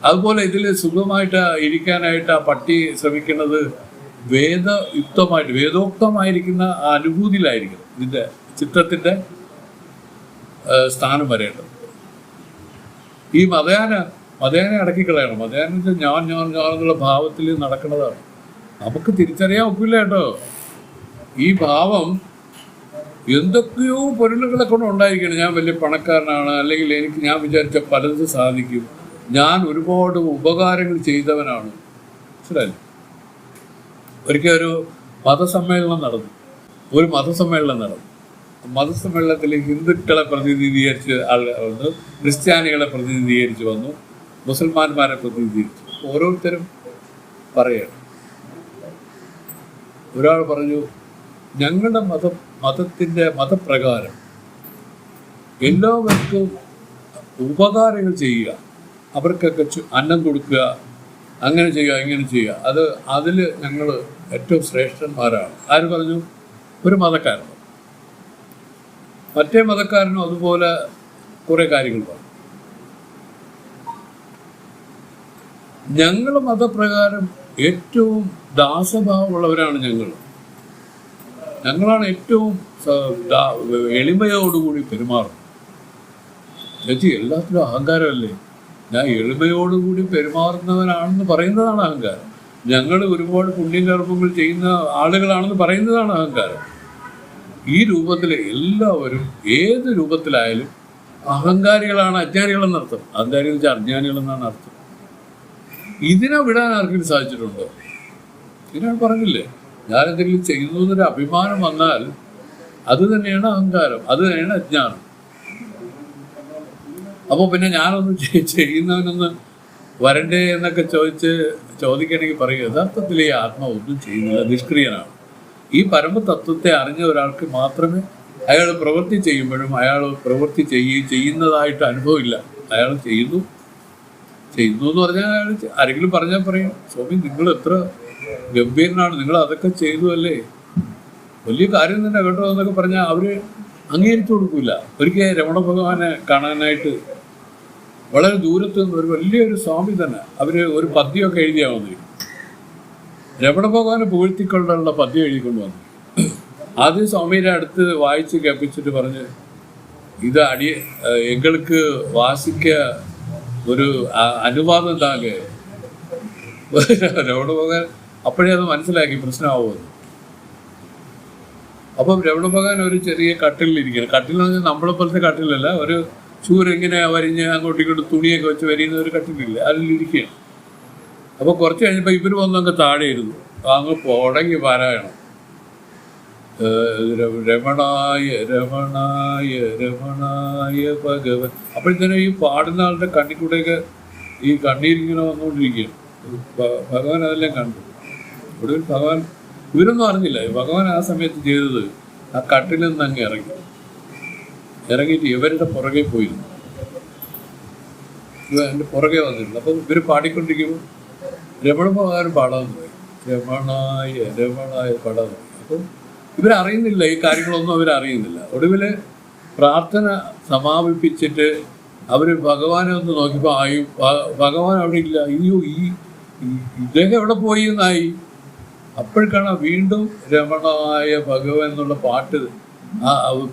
അതുപോലെ ഇതിൽ സുഖമായിട്ട് ഇരിക്കാനായിട്ട് ആ പട്ടി ശ്രമിക്കുന്നത് വേദോക്തമായിരിക്കുന്ന അനുഭൂതിയിലായിരിക്കും ഇതിൻ്റെ ചിത്രത്തിൻ്റെ സ്ഥാനം വരേണ്ടത്. ഈ മതയാനെ അടക്കിക്കളയണം. മതയാന ഞാൻ എന്നുള്ള ഭാവത്തിൽ നടക്കുന്നതാണ്. നമുക്ക് തിരിച്ചറിയാൻ ഒക്കില്ല കേട്ടോ. ഈ ഭാവം എന്തൊക്കെയോ പൊരുളുകളെ കൊണ്ട് ഉണ്ടായിരിക്കണം. ഞാൻ വലിയ പണക്കാരനാണ്, അല്ലെങ്കിൽ ഞാൻ വിചാരിച്ച പലതും സാധിക്കും, ഞാൻ ഒരുപാട് ഉപകാരങ്ങൾ ചെയ്തവനാണ്. മനസ്സിലായില്ലേ? ഒരിക്കൽ ഒരു മതസമ്മേളനം നടന്നു. മതസമ്മേളനത്തിൽ ഹിന്ദുക്കളെ പ്രതിനിധീകരിച്ച് ആളുകൾ വന്നു, ക്രിസ്ത്യാനികളെ പ്രതിനിധീകരിച്ച് വന്നു, മുസൽമാന്മാരെ പ്രതിനിധീകരിച്ചു. ഓരോരുത്തരും പറയണം. ഒരാൾ പറഞ്ഞു, ഞങ്ങളുടെ മതപ്രകാരം എല്ലാവർക്കും ഉപകാരങ്ങൾ ചെയ്യുക, അവർക്കൊക്കെ അന്നം കൊടുക്കുക, അങ്ങനെ ചെയ്യുക, ഇങ്ങനെ ചെയ്യുക, അതിൽ ഞങ്ങൾ ഏറ്റവും ശ്രേഷ്ഠന്മാരാണ്. ആര് പറഞ്ഞു? ഒരു മതക്കാരൻ. മറ്റേ മതക്കാരനും അതുപോലെ കുറെ കാര്യങ്ങൾ പറഞ്ഞു. ഞങ്ങളുടെ മതപ്രകാരം ഏറ്റവും ദാസഭാവമുള്ളവരാണ് ഞങ്ങളാണ് ഏറ്റവും എളിമയോടുകൂടി പെരുമാറുന്നത്. ചേച്ചി, എല്ലാത്തിലും അഹങ്കാരമല്ലേ? ഞാൻ എളിമയോടുകൂടി പെരുമാറുന്നവനാണെന്ന് പറയുന്നതാണ് അഹങ്കാരം. ഞങ്ങൾ ഒരുപാട് പുണ്യകർമ്മങ്ങൾ ചെയ്യുന്ന ആളുകളാണെന്ന് പറയുന്നതാണ് അഹങ്കാരം. ഈ രൂപത്തിൽ എല്ലാവരും ഏത് രൂപത്തിലായാലും അഹങ്കാരികളാണ് അജ്ഞാനികളെന്നർത്ഥം. അഹങ്കാരികൾ വെച്ചാൽ അജ്ഞാനികളെന്നാണ് അർത്ഥം. ഇതിനെ വിടാൻ ആർക്കും സാധിച്ചിട്ടുണ്ടോ? ഇതിനാണ് പറഞ്ഞില്ലേ, ഞാൻ എന്തെങ്കിലും ചെയ്യുന്നു എന്നൊരു അഭിമാനം വന്നാൽ അത് തന്നെയാണ് അഹങ്കാരം, അത് തന്നെയാണ് അജ്ഞാനം. അപ്പോൾ പിന്നെ ഞാനൊന്ന് ചെയ്യുന്നവനൊന്ന് വരണ്ടേ എന്നൊക്കെ ചോദിക്കണമെങ്കിൽ പറയുക, യഥാർത്ഥത്തിൽ ഈ ആത്മാവ് ഒന്നും ചെയ്യുന്നില്ല, നിഷ്ക്രിയനാണ്. ഈ പരമതത്വത്തെ അറിഞ്ഞ ഒരാൾക്ക് മാത്രമേ അയാൾ പ്രവൃത്തി ചെയ്യുമ്പോഴും അയാൾ പ്രവൃത്തി ചെയ്യുന്നതായിട്ട് അനുഭവമില്ല. അയാൾ ചെയ്യുന്നു എന്ന് പറഞ്ഞാൽ അയാൾ ആരെങ്കിലും പറഞ്ഞാൽ പറയും, സ്വാമി നിങ്ങൾ എത്ര ഗംഭീരനാണ്, നിങ്ങൾ അതൊക്കെ ചെയ്തു അല്ലേ, വലിയ കാര്യം തന്നെ കേട്ടോ എന്നൊക്കെ പറഞ്ഞാൽ അവർ അംഗീകരിച്ചു കൊടുക്കില്ല. ഒരിക്കൽ രമണ ഭഗവാനെ കാണാനായിട്ട് വളരെ ദൂരത്ത് നിന്ന് ഒരു വലിയൊരു സ്വാമി തന്നെ അവർ ഒരു പദ്യമൊക്കെ എഴുതിയാൽ വന്നിരിക്കും. രമണ ഭഗവാനെ പുകഴ്ത്തിക്കൊണ്ടുള്ള പദ്യം എഴുതിക്കൊണ്ട് വന്നു. ആദ്യം സ്വാമിയുടെ അടുത്ത് വായിച്ച് കേൾപ്പിച്ചിട്ട് പറഞ്ഞ്, ഇത് എങ്ങൾക്ക് വാസിക്ക ഒരു അനുവാദം താങ്ക. രമണ ഭഗവാൻ അപ്പോഴേ അത് മനസ്സിലാക്കി പ്രശ്നമാവുമെന്ന്. അപ്പം രമണ ഭഗവാൻ ഒരു ചെറിയ കട്ടിലിരിക്കണം. കട്ടിലെന്ന് പറഞ്ഞാൽ നമ്മളെ പോലത്തെ കട്ടിലല്ല, ഒരു ചൂരിങ്ങനെ വരിഞ്ഞ് അങ്ങോട്ടും ഇങ്ങോട്ടും തുണിയൊക്കെ വെച്ച് വരിയുന്ന ഒരു കട്ടിലില്ല, അതിലിരിക്കുകയാണ്. അപ്പോൾ കുറച്ച് കഴിഞ്ഞപ്പോൾ ഇവർ വന്നങ്ങ് താഴെ ഇരുന്നു. അങ്ങ് തുടങ്ങി പാരായണം, രമണായ രമണായ രമണായ ഭഗവൻ. അപ്പോഴത്തേനും ഈ പാടുന്ന ആളുടെ കണ്ണിക്കൂടെയൊക്കെ ഈ കണ്ണീരിങ്ങനെ വന്നുകൊണ്ടിരിക്കുകയാണ്. ഭഗവാൻ അതെല്ലാം കണ്ടു. ഒടുവിൽ ഭഗവാൻ, ഇവരൊന്നും അറിഞ്ഞില്ല, ഭഗവാൻ ആ സമയത്ത് ചെയ്തത് ആ കട്ടിൽ നിന്ന് അങ്ങ് ഇറങ്ങിയിട്ട് ഇവരുടെ പുറകെ പോയിരുന്നു. എൻ്റെ പുറകെ വന്നിരുന്നു. അപ്പം ഇവർ പാടിക്കൊണ്ടിരിക്കുമ്പോൾ രമണ ഭഗവാൻ പാടാൻ പോയി, രമണായ രമണായ പാടാൻ പോയി. അപ്പം ഇവരറിയുന്നില്ല, ഈ കാര്യങ്ങളൊന്നും അവരറിയുന്നില്ല. ഒടുവിൽ പ്രാർത്ഥന സമാപിപ്പിച്ചിട്ട് അവർ ഭഗവാനെ ഒന്ന് നോക്കിയപ്പോൾ ഭഗവാൻ അവിടെ ഇല്ല. അയ്യോ, ഇദ്ദേഹം എവിടെ പോയി എന്നായി. അപ്പോഴേക്കാണ് വീണ്ടും രമണായ ഭഗവൻ എന്നുള്ള പാട്ട്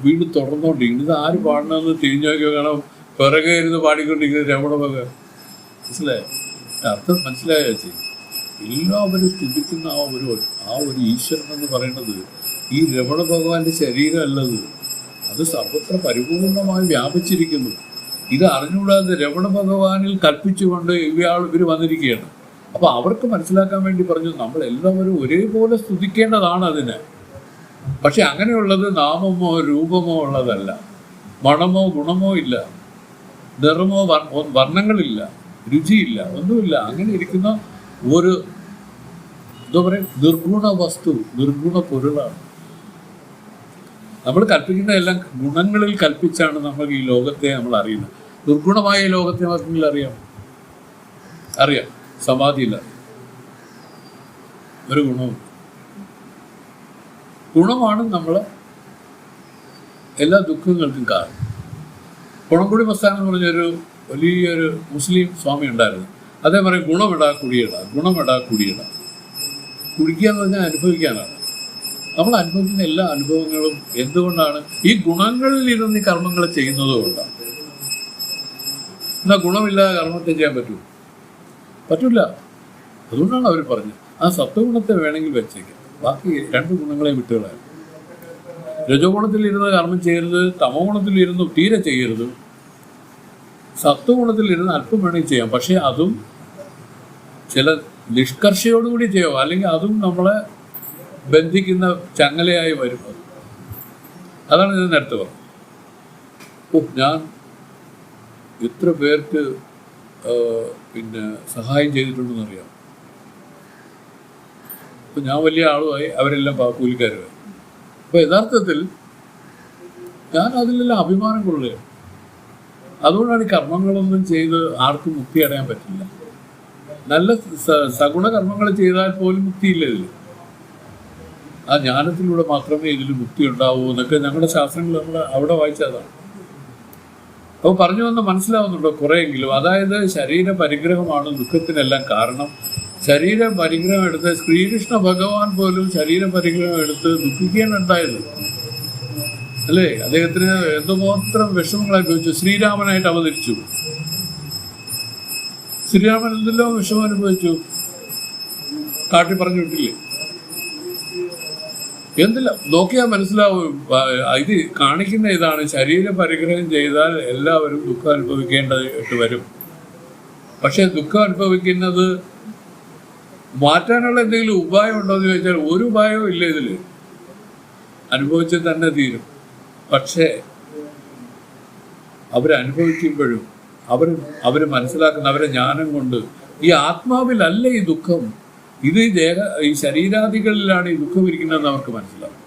വീണ്ടും തുടർന്നുകൊണ്ടിരിക്കുന്നത്. ഇത് ആര് പാടണമെന്ന് തിരിഞ്ഞു നോക്കിയോ കാണാം, പിറകെ ഇരുന്ന് പാടിക്കൊണ്ടിരിക്കുന്നത് രമണ ഭഗവൻ. മനസ്സിലായോ? അർത്ഥം മനസ്സിലായോ? എല്ലാവരും സ്തുതിക്കുന്ന ആ ഒരു ഈശ്വരൻ എന്ന് പറയുന്നത് ഈ രമണ ഭഗവാന്റെ ശരീരമല്ലത്, അത് സർവത്ര പരിപൂർണമായി വ്യാപിച്ചിരിക്കുന്നു. ഇത് അറിഞ്ഞുകൂടാതെ രമണ ഭഗവാനിൽ കൽപ്പിച്ചുകൊണ്ട് ഇവർ വന്നിരിക്കുകയാണ്. അപ്പോൾ അവർക്ക് മനസ്സിലാക്കാൻ വേണ്ടി പറഞ്ഞു, നമ്മളെല്ലാവരും ഒരേപോലെ സ്തുതിക്കേണ്ടതാണ് അതിന്. പക്ഷെ അങ്ങനെയുള്ളത് നാമമോ രൂപമോ ഉള്ളതല്ല, മണമോ ഗുണമോ ഇല്ല, നിറമോ വർണ്ണങ്ങളില്ല, രുചിയില്ല, ഒന്നുമില്ല. അങ്ങനെ ഇരിക്കുന്ന ഒരു എന്താ പറയുക, നിർഗുണ വസ്തു, നിർഗുണ പൊരുളാണ്. നമ്മൾ കൽപ്പിക്കുന്നതെല്ലാം ഗുണങ്ങളിൽ കൽപ്പിച്ചാണ് നമ്മൾ ഈ ലോകത്തെ നമ്മൾ അറിയുന്നത്. ദുർഗുണമായ ഈ ലോകത്തെ ആർക്കെങ്കിലും അറിയാം? സമാധിയില്ല, ഒരു ഗുണവും. ഗുണമാണ് നമ്മളെ എല്ലാ ദുഃഖങ്ങൾക്കും കാരണം. കുണംകുടി മസ്താൻ എന്ന് പറഞ്ഞൊരു വലിയൊരു മുസ്ലിം സ്വാമി ഉണ്ടായിരുന്നു. അതേ പറയും, ഗുണമിടാ കുടിയിടാ, ഗുണമിടാ കുടിയിടാ. കുടിക്കുക എന്ന് പറഞ്ഞാൽ അനുഭവിക്കാനാണ്. നമ്മൾ അനുഭവിക്കുന്ന എല്ലാ അനുഭവങ്ങളും എന്തുകൊണ്ടാണ്? ഈ ഗുണങ്ങളിൽ ഇരുന്ന് ഈ കർമ്മങ്ങൾ ചെയ്യുന്നത് കൊണ്ടാണ്. എന്നാൽ ഗുണമില്ലാതെ കർമ്മത്തെ ചെയ്യാൻ പറ്റില്ല. അതുകൊണ്ടാണ് അവർ പറഞ്ഞത് ആ സത്വഗുണത്തെ വേണമെങ്കിൽ വെച്ചേക്കാം, ബാക്കി രണ്ട് ഗുണങ്ങളെ വിട്ടുകളാണ്. രജോ ഗുണത്തിലിരുന്ന് കർമ്മം ചെയ്യരുത്, തമോ ഗുണത്തിലിരുന്ന് തീരെ ചെയ്യരുത്. സത്വഗുണത്തിലിരുന്ന് അല്പം വേണമെങ്കിൽ ചെയ്യാം, പക്ഷേ അതും ചില നിഷ്കർഷയോടുകൂടി ചെയ്യാം, അല്ലെങ്കിൽ അതും നമ്മളെ ബന്ധിക്കുന്ന ചങ്ങലയായി വരും. അതാണ് ഇത് നേരത്തെ പറഞ്ഞത്. ഞാൻ എത്ര പേർക്ക് സഹായം ചെയ്തിട്ടുണ്ടെന്ന് അറിയാം. അപ്പം ഞാൻ വലിയ ആളുമായി, അവരെല്ലാം കൂലിക്കാരുമായി. അപ്പോൾ യഥാർത്ഥത്തിൽ ഞാൻ അതിലെല്ലാം അഭിമാനം കൊള്ളുകയാണ്. അതുകൊണ്ടാണ് ഈ കർമ്മങ്ങളൊന്നും ചെയ്ത് ആർക്കും മുക്തി അടയാൻ പറ്റില്ല. നല്ല സഗുണ കർമ്മങ്ങൾ ചെയ്താൽ പോലും മുക്തിയില്ല ഇതിൽ. ആ ജ്ഞാനത്തിലൂടെ മാത്രമേ ഇതിൽ മുക്തി ഉണ്ടാവൂ എന്നൊക്കെ ഞങ്ങളുടെ ശാസ്ത്രങ്ങൾ നമ്മൾ അവിടെ വായിച്ചതാണ്. അപ്പോൾ പറഞ്ഞു വന്ന് മനസ്സിലാവുന്നുണ്ടോ കുറേയെങ്കിലും? അതായത് ശരീര പരിഗ്രഹമാണ് ദുഃഖത്തിനെല്ലാം കാരണം. ശരീര പരിഗ്രഹം എടുത്ത് ശ്രീകൃഷ്ണ ഭഗവാൻ പോലും ശരീര പരിഗ്രഹം എടുത്ത് ദുഃഖിക്കുകയാണ് ഉണ്ടായത്, അല്ലേ? അദ്ദേഹത്തിന് എന്തുമാത്രം വിഷമങ്ങൾ അനുഭവിച്ചു. ശ്രീരാമനായിട്ട് അവതരിച്ചു. ശ്രീരാമൻ എന്തെല്ലോ വിഷമം അനുഭവിച്ചു, കാട്ടി പറഞ്ഞു വിട്ടില്ലേ? എന്തില്ല നോക്കിയാൽ മനസ്സിലാവും. ഇത് കാണിക്കുന്ന ഇതാണ്, ശരീര പരിഗ്രഹം ചെയ്താൽ എല്ലാവരും ദുഃഖം അനുഭവിക്കേണ്ടതായിട്ട് വരും. പക്ഷെ ദുഃഖം അനുഭവിക്കുന്നത് മാറ്റാനുള്ള എന്തെങ്കിലും ഉപായം ഉണ്ടോ എന്ന് ചോദിച്ചാൽ ഒരു ഉപായവും ഇല്ല. ഇതിൽ അനുഭവിച്ച് തന്നെ തീരും. പക്ഷേ അവരനുഭവിക്കുമ്പോഴും അവർ മനസ്സിലാക്കുന്ന അവരെ ജ്ഞാനം കൊണ്ട് ഈ ആത്മാവിലല്ല ഈ ദുഃഖം, ഇത് ഈ ശരീരാദികളിലാണ് ഈ ദുഃഖം ഇരിക്കുന്നതെന്ന് അവർക്ക് മനസ്സിലാവും,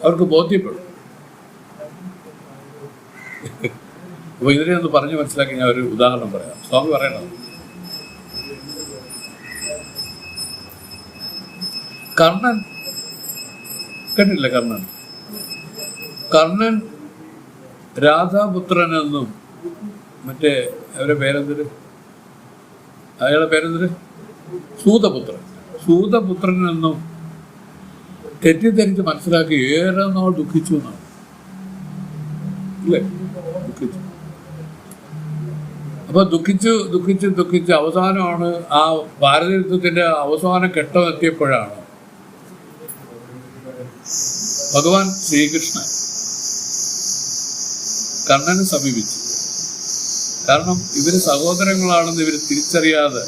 അവർക്ക് ബോധ്യപ്പെടും. അപ്പൊ ഇതിനെ ഒന്ന് പറഞ്ഞ് മനസ്സിലാക്കി ഞാൻ ഒരു ഉദാഹരണം പറയാം. സ്വാമി പറയണം, കർണൻ കേട്ടില്ല? കർണൻ രാധാപുത്രനെന്നും മറ്റേ അവരുടെ പേരെന്തൊരു അയാളുടെ പേരെന്തൊരു സൂതപുത്രനെന്നും തെറ്റിദ്ധരിച്ച് മനസ്സിലാക്കി ഏറെ നാൾ ദുഃഖിച്ചു എന്നാണ്. അല്ലേ? ദുഃഖിച്ചു. അപ്പൊ ദുഃഖിച്ച് അവസാനമാണ് ആ ഭാരതയുദ്ധത്തിന്റെ അവസാന ഘട്ടം എത്തിയപ്പോഴാണ് ഭഗവാൻ ശ്രീകൃഷ്ണൻ കർണനെ സമീപിച്ചു. കാരണം ഇവര് സഹോദരങ്ങളാണെന്ന് ഇവര് തിരിച്ചറിയാതെ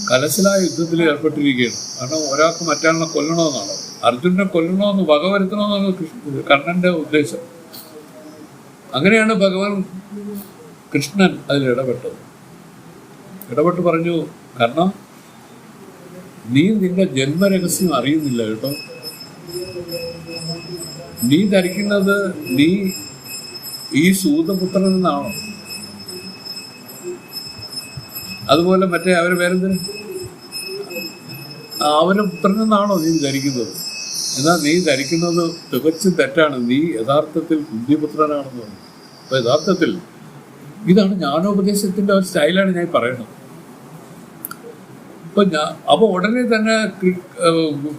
കലശലായ യുദ്ധത്തിൽ ഏർപ്പെട്ടിരിക്കുകയാണ്. കാരണം ഒരാൾക്ക് മറ്റാളിനെ കൊല്ലണമെന്നാണ്, അർജുനനെ കൊല്ലണമെന്ന് വകവരുത്തണമെന്നാണ് കർണന്റെ ഉദ്ദേശം. അങ്ങനെയാണ് ഭഗവാൻ കൃഷ്ണൻ അതിൽ ഇടപെട്ട് പറഞ്ഞു, കാരണം നീ നിന്റെ ജന്മരഹസ്യം അറിയുന്നില്ല കേട്ടോ. നീ ധരിക്കുന്നത് നീ ഈ സൂതപുത്രൻ എന്നാണോ? അതുപോലെ മറ്റേ അവരുടെ പേരെന്തിന് അവരുടെ പുത്രൻ എന്നാണോ നീ ധരിക്കുന്നത്? എന്നാൽ നീ ധരിക്കുന്നത് തികച്ചും തെറ്റാണ്. നീ യഥാർത്ഥത്തിൽ കുന്തിപുത്രനാണെന്ന് പറഞ്ഞു. അപ്പൊ യഥാർത്ഥത്തിൽ ഇതാണ് ജ്ഞാനോപദേശത്തിന്റെ ഒരു സ്റ്റൈലാണ് ഞാൻ പറയുന്നത്. അപ്പൊ ഉടനെ തന്നെ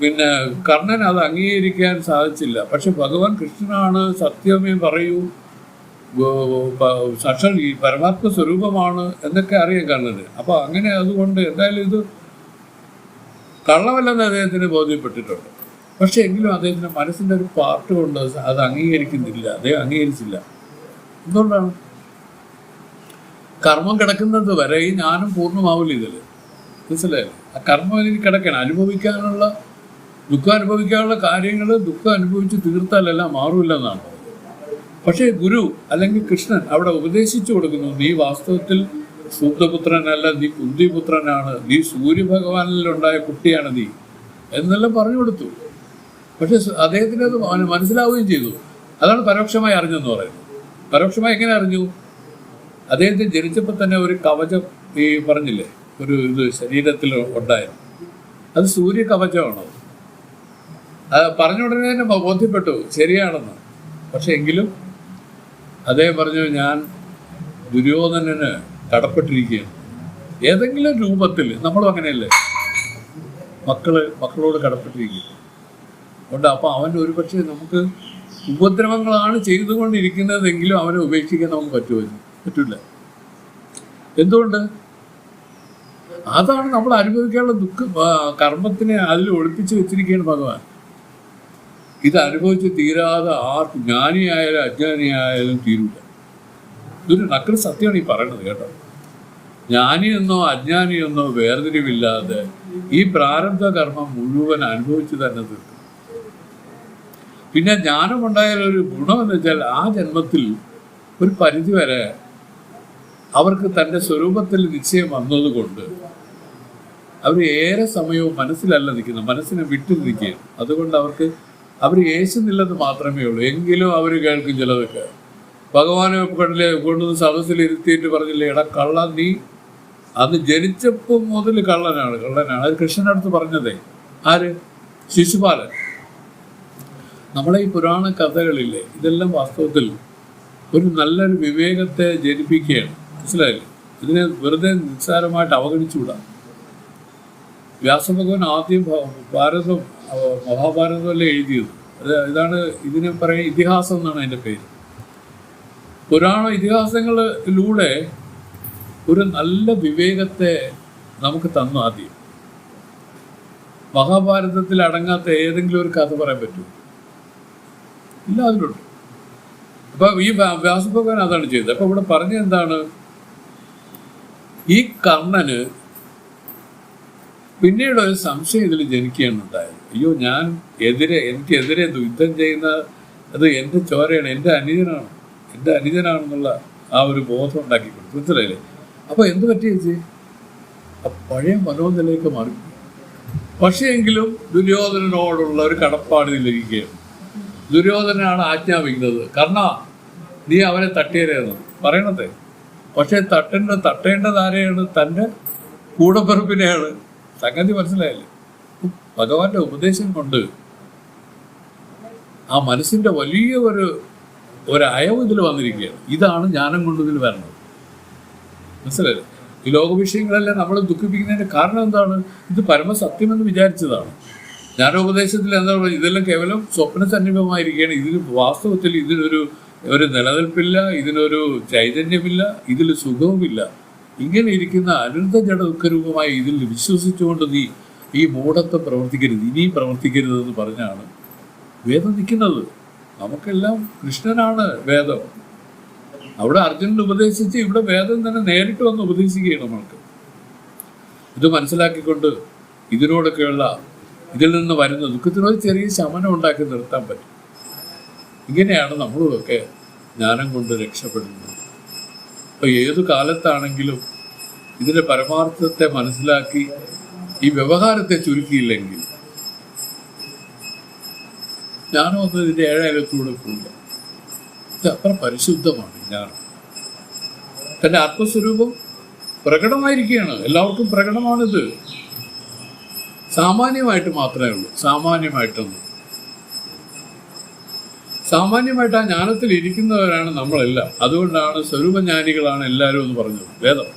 പിന്നെ കർണൻ അത് അംഗീകരിക്കാൻ സാധിച്ചില്ല. പക്ഷെ ഭഗവാൻ കൃഷ്ണനാണ്, സത്യമേ പറയൂ, സാക്ഷാൽ ഈ പരമാത്മ സ്വരൂപമാണ് എന്നൊക്കെ അറിയാൻ കർണന്. അപ്പൊ അങ്ങനെ അതുകൊണ്ട് എന്തായാലും ഇത് കള്ളമല്ലെന്ന് അദ്ദേഹത്തിന് ബോധ്യപ്പെട്ടിട്ടുണ്ട്. പക്ഷെ എങ്കിലും അദ്ദേഹത്തിന്റെ മനസ്സിന്റെ ഒരു പാർട്ട് കൊണ്ട് അത് അംഗീകരിക്കുന്നില്ല, അദ്ദേഹം അംഗീകരിച്ചില്ല. എന്തുകൊണ്ടാണ്? കർമ്മം കിടക്കുന്നത് വരെ ഈ ജ്ഞാനം പൂർണ്ണമാവില്ല ഇതില്. മനസ്സിലായില്ലേ? ആ കർമ്മം എനിക്ക് കിടക്കണം. ദുഃഖം അനുഭവിക്കാനുള്ള കാര്യങ്ങൾ ദുഃഖം അനുഭവിച്ച് തീർത്താലെല്ലാം മാറില്ലെന്നാണ്. പക്ഷേ ഗുരു അല്ലെങ്കിൽ കൃഷ്ണൻ അവിടെ ഉപദേശിച്ചു കൊടുക്കുന്നു, നീ വാസ്തവത്തിൽ സൂതപുത്രനല്ല, നീ കുന്തിപുത്രനാണ്, നീ സൂര്യഭഗവാനിലുണ്ടായ കുട്ടിയാണ് നീ എന്നെല്ലാം പറഞ്ഞു കൊടുത്തു. പക്ഷെ അദ്ദേഹത്തിന് അത് മനസ്സിലാവുകയും ചെയ്തു. അതാണ് പരോക്ഷമായി അറിഞ്ഞെന്ന് പറയുന്നത്. പരോക്ഷമായി എങ്ങനെ അറിഞ്ഞു? അദ്ദേഹത്തിന് ജനിച്ചപ്പോൾ തന്നെ ഒരു കവചം, ഈ പറഞ്ഞില്ലേ, ഒരു ഇത് ശരീരത്തിൽ ഉണ്ടായിരുന്നു. അത് സൂര്യ കവചമാണ്. അത് പറഞ്ഞ ഉടനെ തന്നെ ബോധ്യപ്പെട്ടു ശരിയാണെന്ന്. പക്ഷെ എങ്കിലും അദ്ദേഹം പറഞ്ഞു, ഞാൻ ദുര്യോധനന് കടപ്പെട്ടിരിക്കുകയാണ്. ഏതെങ്കിലും രൂപത്തിൽ നമ്മളും അങ്ങനെയല്ലേ, മക്കളോട് കടപ്പെട്ടിരിക്കുക. അതുകൊണ്ട് അപ്പം അവൻ ഒരുപക്ഷെ നമുക്ക് ഉപദ്രവങ്ങളാണ് ചെയ്തുകൊണ്ടിരിക്കുന്നതെങ്കിലും അവനെ ഉപേക്ഷിക്കാൻ നമുക്ക് പറ്റില്ല. എന്തുകൊണ്ട്? അതാണ് നമ്മൾ അനുഭവിക്കാനുള്ള കർമ്മത്തിനെ അതിൽ ഒളിപ്പിച്ച് വെച്ചിരിക്കുകയാണ് ഭഗവാൻ. ഇത് അനുഭവിച്ച് തീരാതെ ആർക്കും, ജ്ഞാനിയായാലും അജ്ഞാനിയായാലും തീരൂല. ഇതൊരു നക്കൽ സത്യമാണ് ഈ പറയുന്നത് കേട്ടോ. ജ്ഞാനിയെന്നോ അജ്ഞാനിയെന്നോ വേർതിരിവില്ലാതെ ഈ പ്രാരബ്ധ കർമ്മം മുഴുവൻ അനുഭവിച്ച് തന്നെ തീർക്കും. പിന്നെ ജ്ഞാനമുണ്ടായാൽ ഒരു ഗുണമെന്ന് വെച്ചാൽ ആ ജന്മത്തിൽ ഒരു പരിധിവരെ അവർക്ക് തൻ്റെ സ്വരൂപത്തിൽ നിശ്ചയം വന്നതുകൊണ്ട് അവർ ഏറെ സമയവും മനസ്സിലല്ല നിൽക്കുന്നത്, മനസ്സിനെ വിട്ടു നിൽക്കുകയാണ്. അതുകൊണ്ട് അവർ യേശുന്നില്ലെന്ന് മാത്രമേ ഉള്ളൂ. എങ്കിലും അവർ കേൾക്കും ചിലതൊക്കെ. ഭഗവാനെ കൊണ്ടുവന്ന് സദസ്സിലിരുത്തിയിട്ട് പറഞ്ഞില്ലേ, എടാ കള്ള, നീ അന്ന് ജനിച്ചപ്പോൾ മുതൽ കള്ളനാണ്. അത് കൃഷ്ണനടുത്ത് പറഞ്ഞതേ. ആര്? ശിശുപാലൻ. നമ്മളെ ഈ പുരാണ കഥകളില്ലേ, ഇതെല്ലാം വാസ്തവത്തിൽ ഒരു നല്ലൊരു വിവേകത്തെ ജനിപ്പിക്കുകയാണ്. മനസ്സിലായില്ലേ? ഇതിനെ വെറുതെ നിസ്സാരമായിട്ട് അവഗണിച്ചുകൂടാ. വ്യാസഭഗവാൻ ആദ്യം മഹാഭാരതമല്ലേ എഴുതിയത്. ഇതാണ് ഇതിനെ പറയുക, ഇതിഹാസം എന്നാണ് അതിൻ്റെ പേര്. പുരാണ ഇതിഹാസങ്ങളിലൂടെ ഒരു നല്ല വിവേകത്തെ നമുക്ക് തന്നു ആദ്യം. മഹാഭാരതത്തിൽ അടങ്ങാത്ത ഏതെങ്കിലും ഒരു കഥ പറയാൻ പറ്റുമോ? ഇല്ല, അതിലുണ്ട്. അപ്പൊ ഈ വ്യാസഭഗവാൻ അതാണ് ചെയ്തത്. അപ്പൊ ഇവിടെ പറഞ്ഞ എന്താണ്, ഈ കർണന് പിന്നീട് ഒരു സംശയം ഇതിൽ ജനിക്കുകയാണുണ്ടായത്. അയ്യോ, എനിക്കെതിരെ യുദ്ധം ചെയ്യുന്ന അത് എൻ്റെ ചോരയാണ്, എൻ്റെ അനുജനാണെന്നുള്ള ആ ഒരു ബോധം ഉണ്ടാക്കി കൊടുത്തു. മനസ്സിലായില്ലേ? അപ്പൊ എന്ത് പറ്റി ചേച്ചി? പഴയ മനോനിലയിലേക്ക് മാറി. പക്ഷേ എങ്കിലും ദുര്യോധനനോടുള്ള ഒരു കടപ്പാട് ഇതിലിരിക്കുകയാണ്. ദുര്യോധനാണ് ആജ്ഞാപിക്കുന്നത്, കർണ നീ അവനെ തട്ടിയരെന്ന് പറയണത്. പക്ഷെ തട്ടേണ്ടത് ആരെയാണ്? തൻ്റെ കൂടപ്പിറപ്പിനെയാണ്. സംഗതി മനസ്സിലായില്ലേ? ഭഗവാന്റെ ഉപദേശം കൊണ്ട് ആ മനസ്സിന്റെ വലിയ ഒരു അയവ് ഇതിൽ വന്നിരിക്കുകയാണ്. ഇതാണ് ജ്ഞാനം കൊണ്ട് ഇതിൽ വരണത്. മനസ്സിലായില്ലേ? ഈ ലോകവിഷയങ്ങളെല്ലാം നമ്മളെ ദുഃഖിപ്പിക്കുന്നതിന്റെ കാരണം എന്താണ്? ഇത് പരമസത്യമെന്ന് വിചാരിച്ചതാണ്. ജ്ഞാനോപദേശത്തിൽ എന്താണ്? ഇതെല്ലാം കേവലം സ്വപ്ന സന്നിഭമായിരിക്കുകയാണ്. ഇതിന് വാസ്തവത്തിൽ ഇതിനൊരു നിലനിൽപ്പില്ല, ഇതിനൊരു ചൈതന്യമില്ല, ഇതിൽ സുഖവുമില്ല. ഇങ്ങനെ ഇരിക്കുന്ന അനന്ത ജഡ ദുഃഖരൂപമായി ഇതിൽ വിശ്വസിച്ചുകൊണ്ട് നീ ഈ മൂഢത്വം പ്രവർത്തിക്കരുത്, ഇനിയും പ്രവർത്തിക്കരുതെന്ന് പറഞ്ഞാണ് വേദം നിൽക്കുന്നത്. നമുക്കെല്ലാം കൃഷ്ണനാണ് വേദം. അവിടെ അർജുനൻ ഉപദേശിച്ച് ഇവിടെ വേദം തന്നെ നേരിട്ട് വന്ന് ഉപദേശിക്കുകയാണ് നമ്മൾക്ക്. ഇത് മനസ്സിലാക്കിക്കൊണ്ട് ഇതിൽ നിന്ന് വരുന്ന ദുഃഖത്തിനൊരു ചെറിയ ശമനം ഉണ്ടാക്കി നിർത്താൻ പറ്റും. ഇങ്ങനെയാണ് നമ്മളുമൊക്കെ ജ്ഞാനം കൊണ്ട് രക്ഷപ്പെടുന്നത്. അപ്പോൾ ഏതു കാലത്താണെങ്കിലും ഇതിൻ്റെ പരമാർത്ഥത്തെ മനസ്സിലാക്കി ഈ വ്യവഹാരത്തെ ചുരുക്കിയില്ലെങ്കിൽ ജ്ഞാനമൊന്നും ഇതിൻ്റെ ഏഴായാലത്തൂടെ പോയില്ല. ഇത് അത്ര പരിശുദ്ധമാണ് ജ്ഞാനം. തൻ്റെ ആത്മസ്വരൂപം പ്രകടമായിരിക്കുകയാണ്, എല്ലാവർക്കും പ്രകടമാണിത്. സാമാന്യമായിട്ട് മാത്രമേ ഉള്ളൂ. സാമാന്യമായിട്ട് ആ ജ്ഞാനത്തിൽ ഇരിക്കുന്നവരാണ് നമ്മളെല്ലാം. അതുകൊണ്ടാണ് സ്വരൂപജ്ഞാനികളാണ് എല്ലാവരും എന്ന് പറഞ്ഞത് വേദം.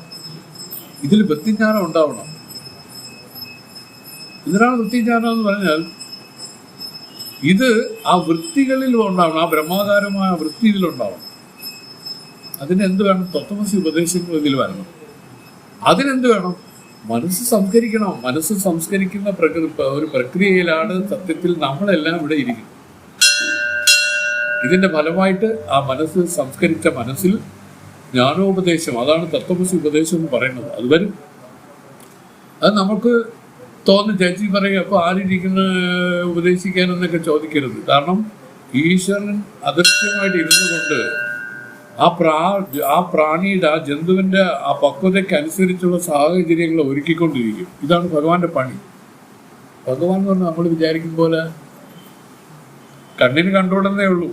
ഇതിൽ വൃത്തിജ്ഞാനം ഉണ്ടാവണം. ഇതിനാണ് വൃത്തിജ്ഞാനം എന്ന് പറഞ്ഞാൽ ഇത് ആ വൃത്തികളിൽ ഉണ്ടാവണം, ആ ബ്രഹ്മാകാരമായ വൃത്തി ഇതിലുണ്ടാവണം. അതിനെന്ത് വേണം? തത്വമസി ഉപദേശങ്ങൾ ഇതിൽ വരണം. അതിനെന്ത് വേണം? മനസ്സ് സംസ്കരിക്കണം. മനസ്സ് സംസ്കരിക്കുന്ന ഒരു പ്രക്രിയയിലാണ് സത്യത്തിൽ നമ്മളെല്ലാം ഇവിടെ ഇരിക്കുന്നത്. ഇതിന്റെ ഫലമായിട്ട് ആ മനസ്സ് സംസ്കരിച്ച മനസ്സിൽ ജ്ഞാനോപദേശം, അതാണ് തത്വമസി ഉപദേശം എന്ന് പറയുന്നത്, അത് വരും. അത് നമുക്ക് തോന്നും. ചേച്ചി പറയുക അപ്പോൾ ആരിരിക്കുന്ന ഉപദേശിക്കാനെന്നൊക്കെ ചോദിക്കരുത്. കാരണം ഈശ്വരൻ അദൃശ്യമായിട്ട് ഇരുന്നു കൊണ്ട് ആ പ്രാണിയുടെ, ആ ജന്തുവിൻ്റെ ആ പക്വതയ്ക്ക് അനുസരിച്ചുള്ള സാഹചര്യങ്ങൾ ഒരുക്കിക്കൊണ്ടിരിക്കും. ഇതാണ് ഭഗവാന്റെ പണി. ഭഗവാൻ എന്ന് പറഞ്ഞാൽ നമ്മൾ വിചാരിക്കും പോലെ കണ്ണിന് കണ്ടുകൊണ്ടെന്നേ ഉള്ളൂ.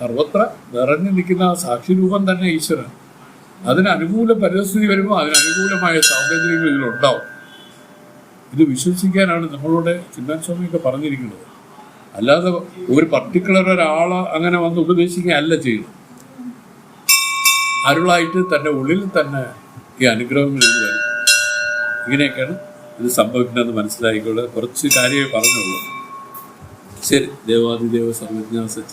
സർവത്ര നിറഞ്ഞു നിൽക്കുന്ന ആ സാക്ഷി രൂപം തന്നെ ഈശ്വരൻ. അതിനനുകൂല പരിസ്ഥിതി വരുമ്പോൾ അതിനനുകൂലമായ സാഹചര്യങ്ങൾ ഇതിലുണ്ടാവും. ഇത് വിശ്വസിക്കാനാണ് നമ്മളോട് ചിന്താൻ സ്വാമിയൊക്കെ പറഞ്ഞിരിക്കുന്നത്. അല്ലാതെ ഒരു പർട്ടിക്കുലർ ഒരാളെ അങ്ങനെ വന്ന് ഉപദേശിക്കുകയല്ല ചെയ്യുന്നത്. അരുളായിട്ട് തൻ്റെ ഉള്ളിൽ തന്നെ ഈ അനുഗ്രഹങ്ങൾ ഇത് വരും. ഇങ്ങനെയൊക്കെയാണ് ഇത് സംഭവിക്കുന്നതെന്ന് മനസ്സിലായിക്കൊണ്ട് കുറച്ച് കാര്യമേ പറഞ്ഞുള്ളൂ. ശരി. ദേവാദിദേവ സർവജ്ഞ സച്ചിൻ.